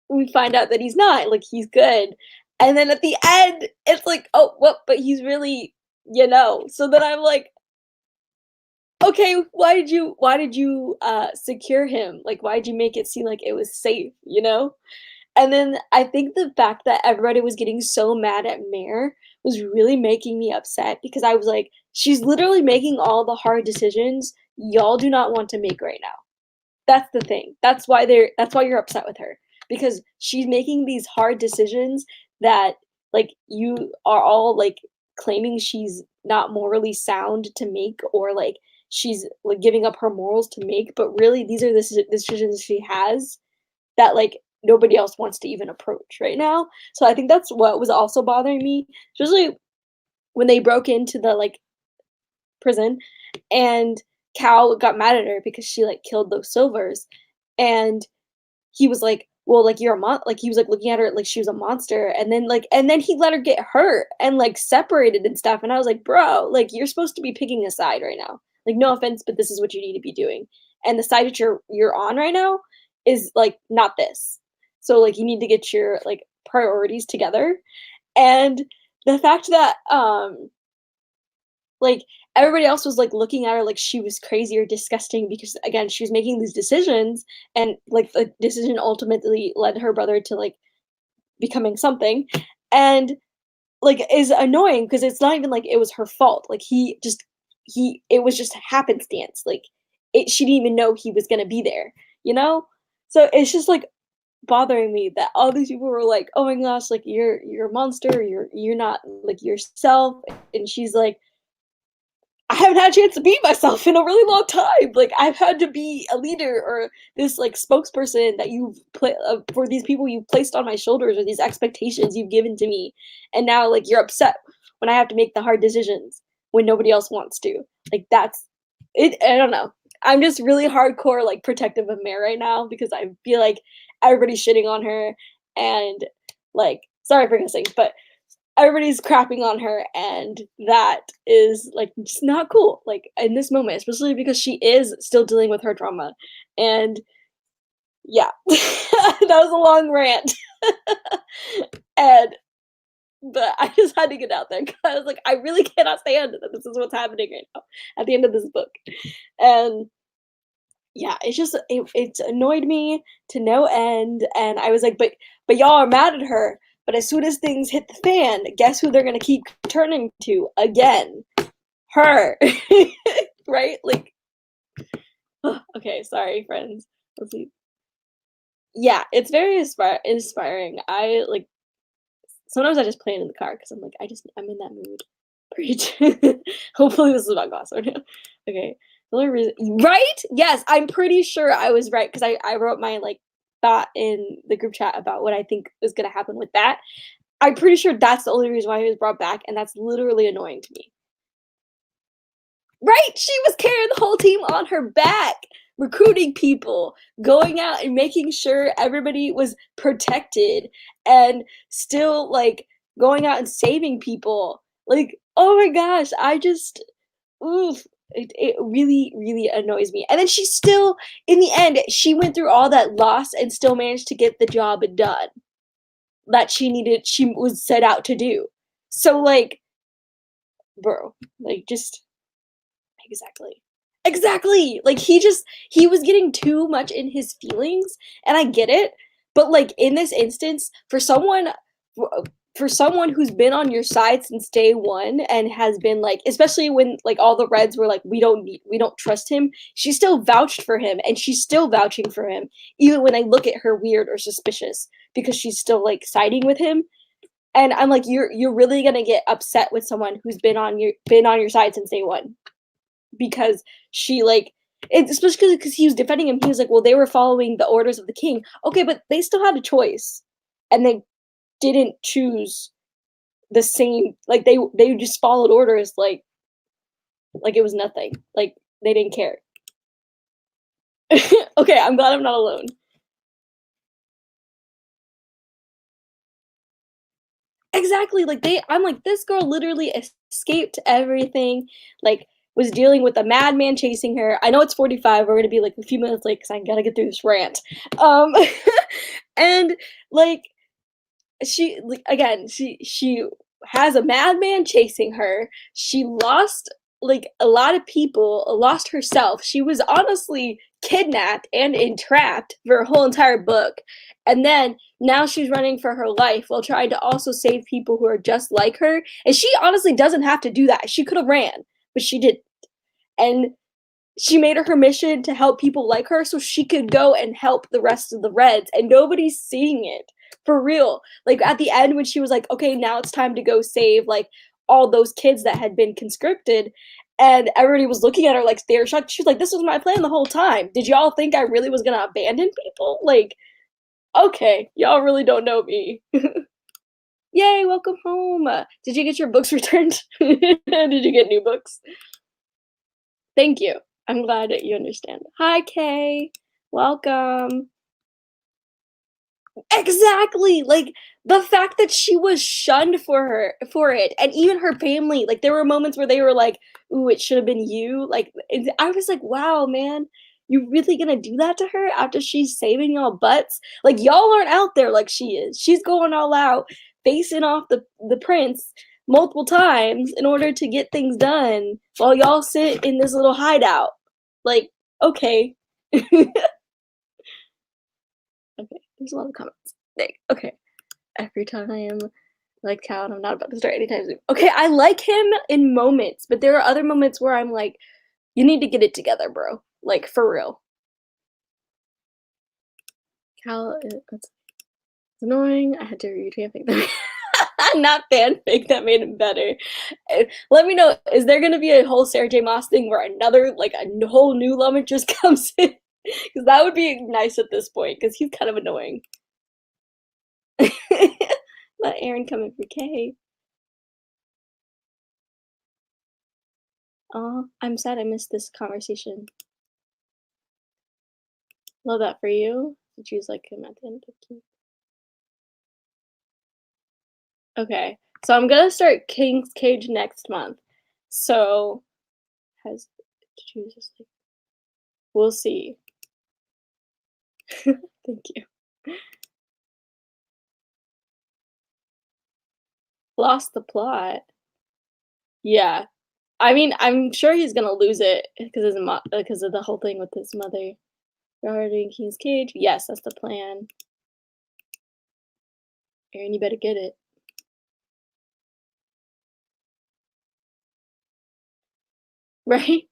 we find out that he's not, like he's good. And then at the end, it's like, "Oh, what? But he's really, you know." So then I'm like, okay, why did you secure him? Like why did you make it seem like it was safe, you know? And then I think the fact that everybody was getting so mad at Mare was really making me upset because I was like, she's literally making all the hard decisions y'all do not want to make right now. That's the thing. That's why you're upset with her because she's making these hard decisions that like you are all like claiming she's not morally sound to make or like she's like giving up her morals to make, but really these are the decisions she has that like nobody else wants to even approach right now. So I think that's what was also bothering me, especially when they broke into the like prison and Cal got mad at her because she like killed those Silvers and he was like, "Well, like you're a like he was like looking at her like she was a monster, and then he let her get hurt and like separated and stuff. And I was like, bro, like you're supposed to be picking a side right now. Like no offense, but this is what you need to be doing. And the side that you're on right now is like not this. So like you need to get your like priorities together. And the fact that like, everybody else was, like, looking at her like she was crazy or disgusting because, again, she was making these decisions, and, like, the decision ultimately led her brother to, like, becoming something, and, like, is annoying because it's not even like it was her fault. Like, he it was just happenstance. Like, she didn't even know he was gonna be there, you know? So, it's just, like, bothering me that all these people were like, "Oh my gosh, like, you're a monster, you're not, like, yourself," and she's like, I haven't had a chance to be myself in a really long time. Like I've had to be a leader or this like spokesperson that you've put for these people you've placed on my shoulders or these expectations you've given to me, and now like you're upset when I have to make the hard decisions when nobody else wants to. Like that's it. I don't know. I'm just really hardcore like protective of Mare right now because I feel like everybody's shitting on her and like sorry for cussing, but everybody's crapping on her and that is like just not cool like in this moment especially because she is still dealing with her trauma and yeah that was a long rant and but I just had to get out there because I was like I really cannot stand that this is what's happening right now at the end of this book and yeah, it's annoyed me to no end, and I was like, but y'all are mad at her. But as soon as things hit the fan, guess who they're gonna keep turning to again? Her, right? Like, okay, sorry, friends. Let's see. Yeah, it's very inspiring. I like sometimes I just play it in the car because I'm in that mood. Preach. Hopefully this is about gossip. Okay. The only reason right? Yes, I'm pretty sure I was right because I wrote my like thought in the group chat about what I think is gonna happen with that. I'm pretty sure that's the only reason why he was brought back, and that's literally annoying to me. Right? She was carrying the whole team on her back, recruiting people, going out and making sure everybody was protected, and still like going out and saving people. Like, oh my gosh, I just oof. It really, really annoys me. And then she still, in the end, she went through all that loss and still managed to get the job done that she was set out to do. So, like, bro, like, just exactly. Exactly! Like, he was getting too much in his feelings, and I get it, but, like, in this instance, for someone who's been on your side since day 1 and has been, like especially when, like, all the Reds were like, we don't trust him," she still vouched for him, and she's still vouching for him, even when I look at her weird or suspicious, because she's still, like, siding with him, and I'm like, "You're really gonna get upset with someone who's been on your side since day 1." Because she like it's especially because he was defending him. He was like, "Well, they were following the orders of the king." Okay, but they still had a choice, and they didn't choose the same. Like they just followed orders like it was nothing. Like they didn't care. Okay, I'm glad I'm not alone. Exactly, like, I'm like, "This girl literally escaped everything, like, was dealing with a madman chasing her." I know it's 45, we're gonna be, like, a few minutes late because I gotta get through this rant. Um, and, like, she like, again, she has a madman chasing her, she lost like a lot of people lost herself. She was honestly kidnapped and entrapped for a whole entire book. And then now she's running for her life while trying to also save people who are just like her. And she honestly doesn't have to do that. She could have ran, but she didn't. And she made it her mission to help people like her so she could go and help the rest of the Reds, and nobody's seeing it for real. Like at the end when she was like, okay, now it's time to go save like all those kids that had been conscripted, and everybody was looking at her like they were shocked. She was like, this was my plan the whole time. Did y'all think I really was gonna abandon people? Like, okay, y'all really don't know me. Yay, welcome home. Did you get your books returned? Did you get new books? Thank you. I'm glad that you understand. Hi, Kay. Welcome. Exactly. Like the fact that she was shunned for it, and even her family. Like there were moments where they were like, "Ooh, it should have been you." Like I was like, "Wow, man, you really gonna do that to her after she's saving y'all butts? Like y'all aren't out there like she is. She's going all out, facing off the prince multiple times in order to get things done, while y'all sit in this little hideout. Like, okay." Okay, there's a lot of comments. Okay, every time I am like Cal, I'm not about to start anytime soon. Okay, I like him in moments, but there are other moments where I'm like, you need to get it together, bro. Like for real. Cal, that's annoying. I had to read fanfic that not fanfic that made it better. Let me know. Is there gonna be a whole Sarah J. Maas thing where another like a whole new love interest comes in? Because that would be nice at this point. Because he's kind of annoying. Let Aaron come in for K. Oh, I'm sad I missed this conversation. Love that for you. Did you like him at the end of the Okay, so I'm gonna start King's Cage next month. So has choose like we'll see. Thank you. Lost the plot. Yeah, I mean, I'm sure he's gonna lose it because of the whole thing with his mother guarding King's Cage. Yes, that's the plan. Aaron, you better get it. Right?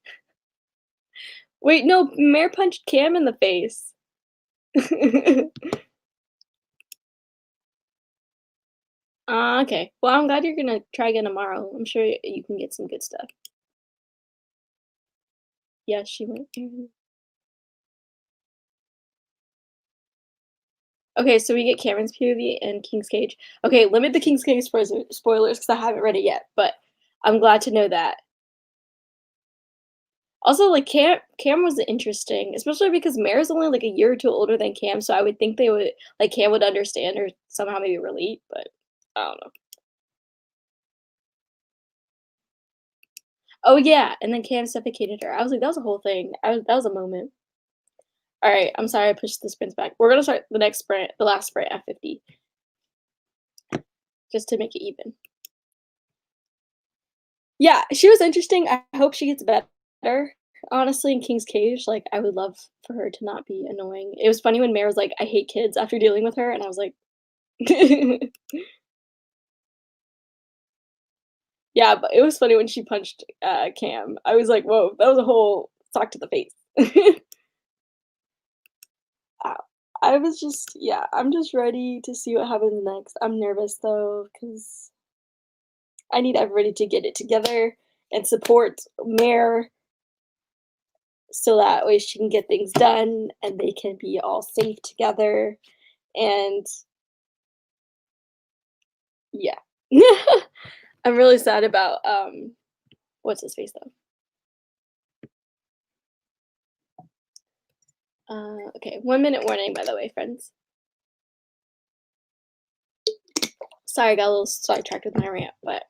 Wait, no, Mare punched Cam in the face. Okay. Well, I'm glad you're gonna try again tomorrow. I'm sure you can get some good stuff. Yes, she went. Okay, so we get Cameron's POV and King's Cage. Okay, limit the King's Cage spoilers because I haven't read it yet, but I'm glad to know that. Also, like Cam was interesting, especially because Mare's only like a year or two older than Cam, so I would think they would like Cam would understand or somehow maybe relate, but I don't know. Oh yeah, and then Cam suffocated her. I was like, that was a whole thing. That was a moment. All right, I'm sorry I pushed the sprints back. We're gonna start the next sprint, the last sprint at 50, just to make it even. Yeah, she was interesting. I hope she gets better. Honestly, in King's Cage, like I would love for her to not be annoying. It was funny when Mare was like, "I hate kids" after dealing with her, and I was like, yeah. But it was funny when she punched Cam. I was like, "Whoa, that was a whole sock to the face." Ow. I was just, yeah. I'm just ready to see what happens next. I'm nervous though because I need everybody to get it together and support Mare so that way she can get things done and they can be all safe together. And yeah. I'm really sad about what's his face though. Okay, 1 minute warning by the way, friends. Sorry, I got a little sidetracked with my rant, but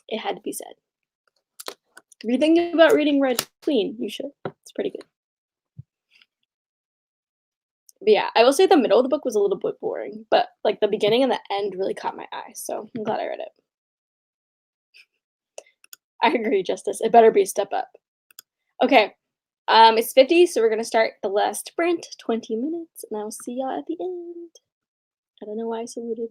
it had to be said. If you're thinking about reading Red Queen, you should. It's pretty good. But yeah, I will say the middle of the book was a little bit boring, but like the beginning and the end really caught my eye, so I'm glad I read it. I agree, Justice. It better be step up. Okay. It's 50, so we're gonna start the last sprint, 20 minutes, and I'll see y'all at the end. I don't know why I saluted.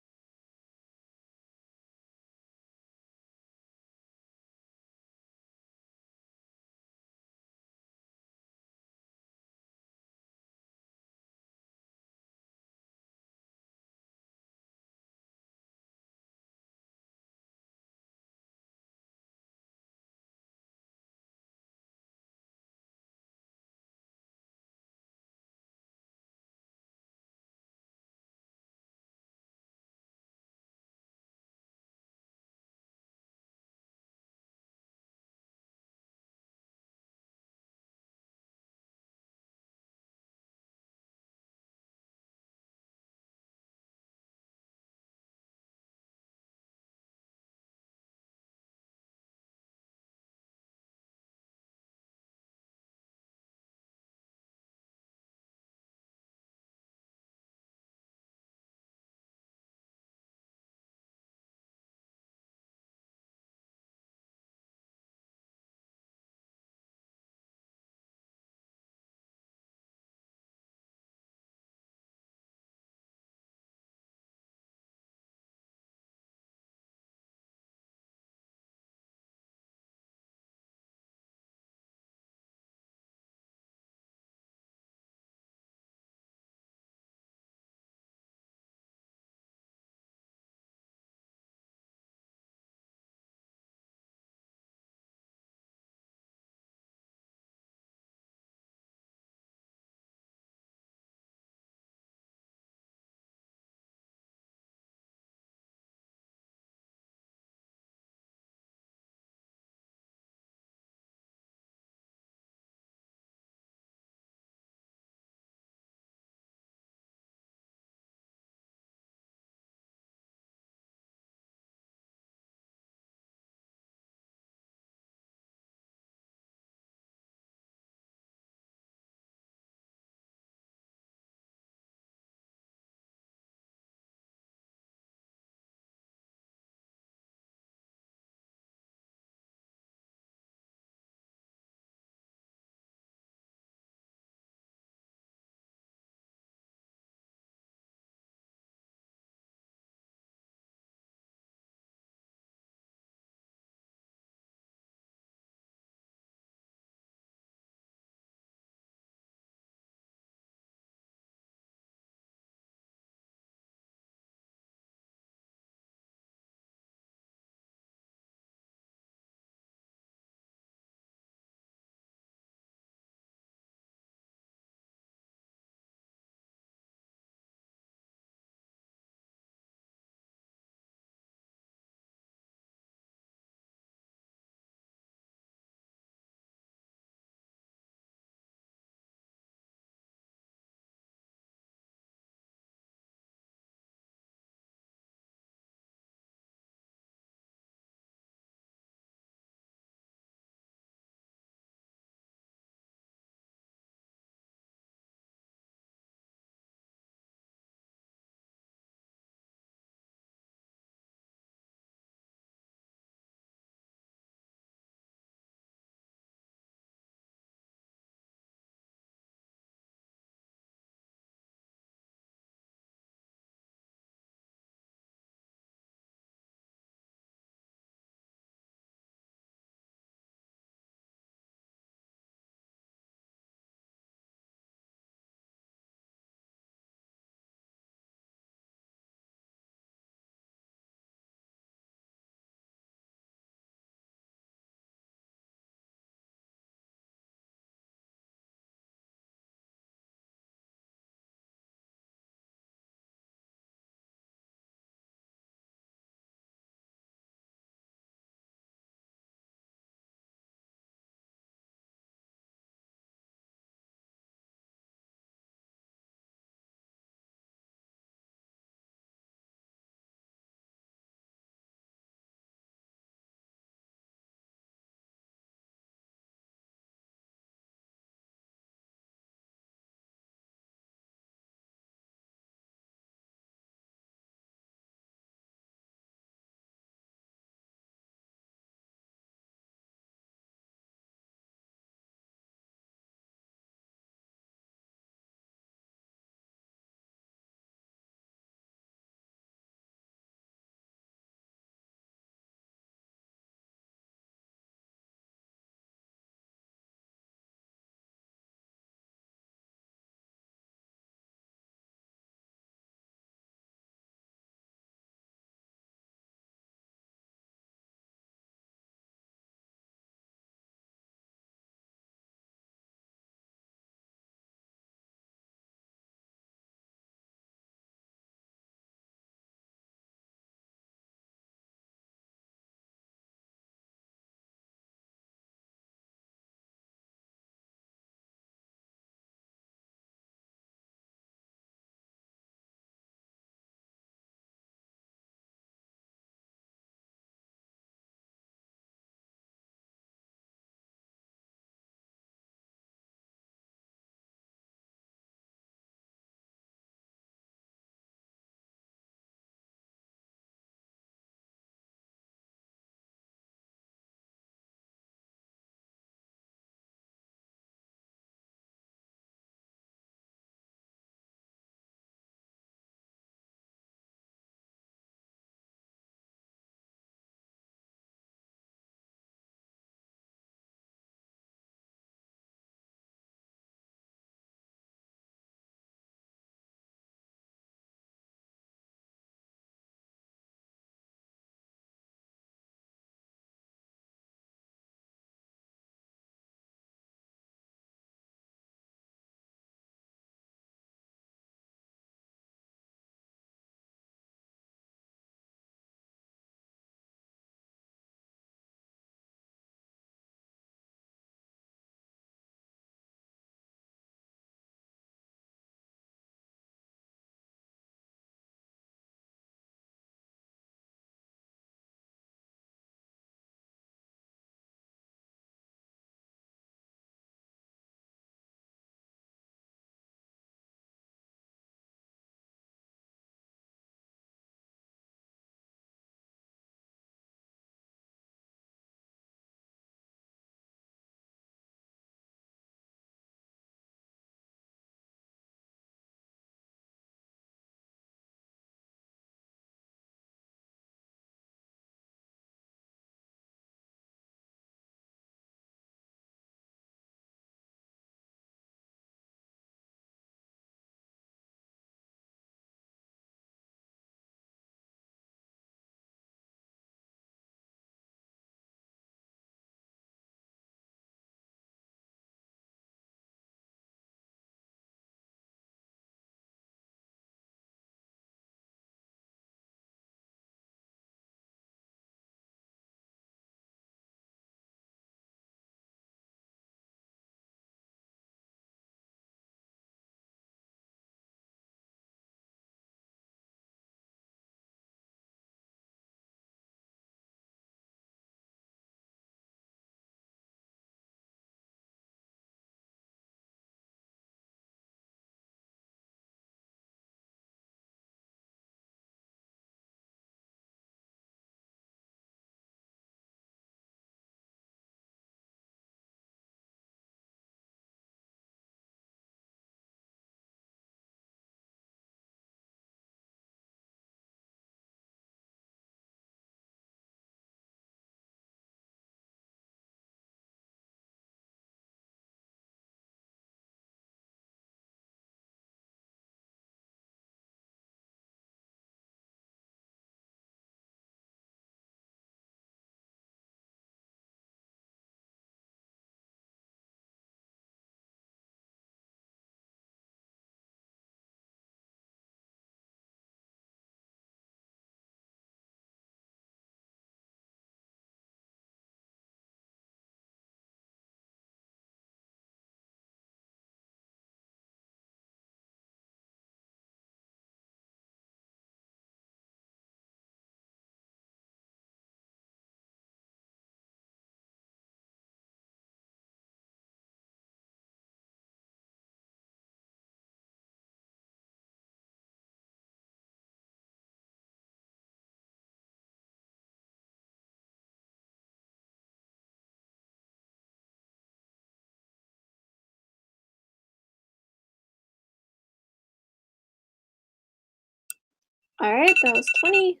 Alright, that was 20.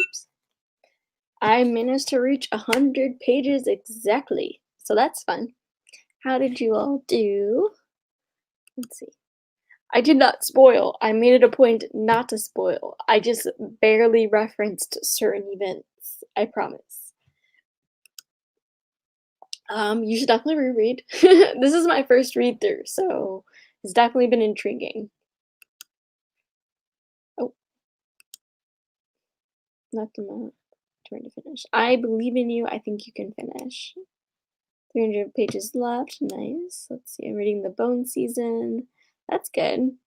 Oops. I managed to reach 100 pages exactly, so that's fun. How did you all do? Let's see. I did not spoil. I made it a point not to spoil. I just barely referenced certain events. I promise. You should definitely reread. This is my first read through, so it's definitely been intriguing. Oh, not the moment. Trying to finish. I believe in you. I think you can finish. 300 pages left. Nice. Let's see. I'm reading the Bone Season. That's good.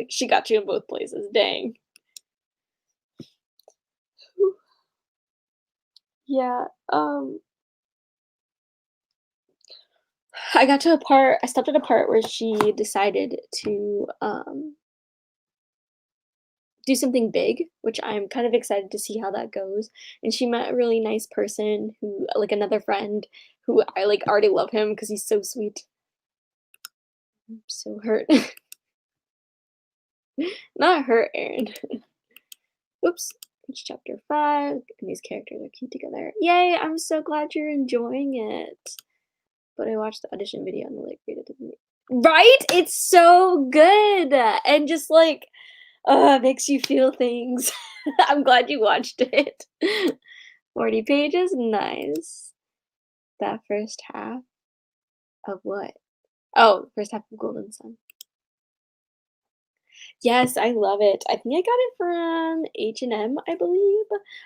She got you in both places. Dang. Whew. Yeah. I stopped at a part where she decided to do something big, which I'm kind of excited to see how that goes. And she met a really nice person who, like another friend, who I like already love him because he's so sweet. I'm so hurt. Not hurt, Aaron. Oops. It's chapter 5, and these characters are cute together. Yay! I'm so glad you're enjoying it. But I watched the audition video and the like rated it. Right? It's so good! And just like, makes you feel things. I'm glad you watched it. 40 pages? Nice. That first half of what? Oh, the first half of Golden Sun. Yes, I love it. I think I got it from H&M, I believe.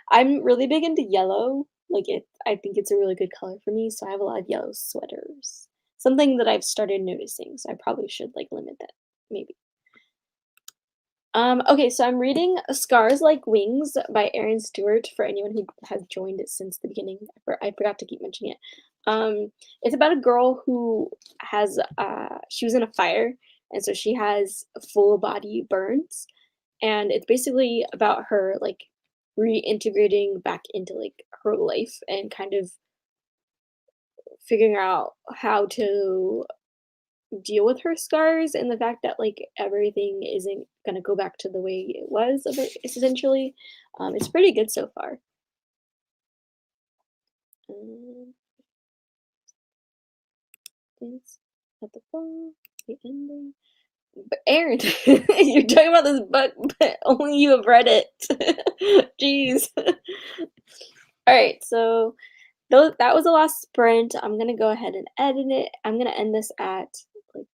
I'm really big into yellow. I think it's a really good color for me, so I have a lot of yellow sweaters. Something that I've started noticing, so I probably should like limit that, maybe. Okay, so I'm reading Scars Like Wings by Erin Stewart for anyone who has joined it since the beginning. I forgot to keep mentioning it. It's about a girl who she was in a fire, and so she has full body burns, and it's basically about her like reintegrating back into like her life and kind of figuring out how to deal with her scars and the fact that like everything isn't gonna go back to the way it was of it essentially. It's pretty good so far. Um, thanks at the fall, the ending. But Aaron, you're talking about this book, but only you have read it. Jeez. All right, so that was the last sprint. I'm gonna go ahead and edit it. I'm gonna end this at like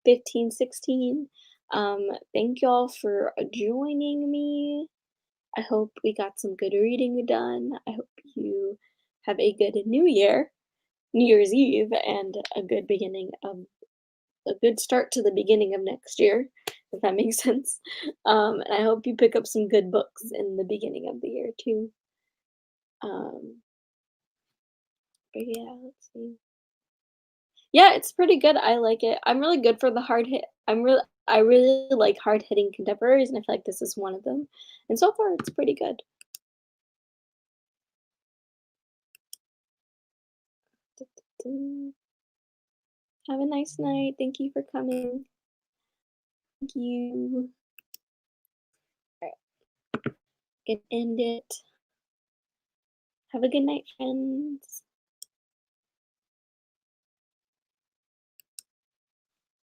15, 16. Thank y'all for joining me. I hope we got some good reading done. I hope you have a good New Year, New Year's Eve, and a good start to the beginning of next year, if that makes sense. And I hope you pick up some good books in the beginning of the year too. Um, but yeah, let's see. Yeah, it's pretty good. I like it. I'm really good for the hard hit. I really like hard hitting contemporaries, and I feel like this is one of them. And so far, it's pretty good. Have a nice night. Thank you for coming. Thank you. Alright, gonna end it. Have a good night, friends.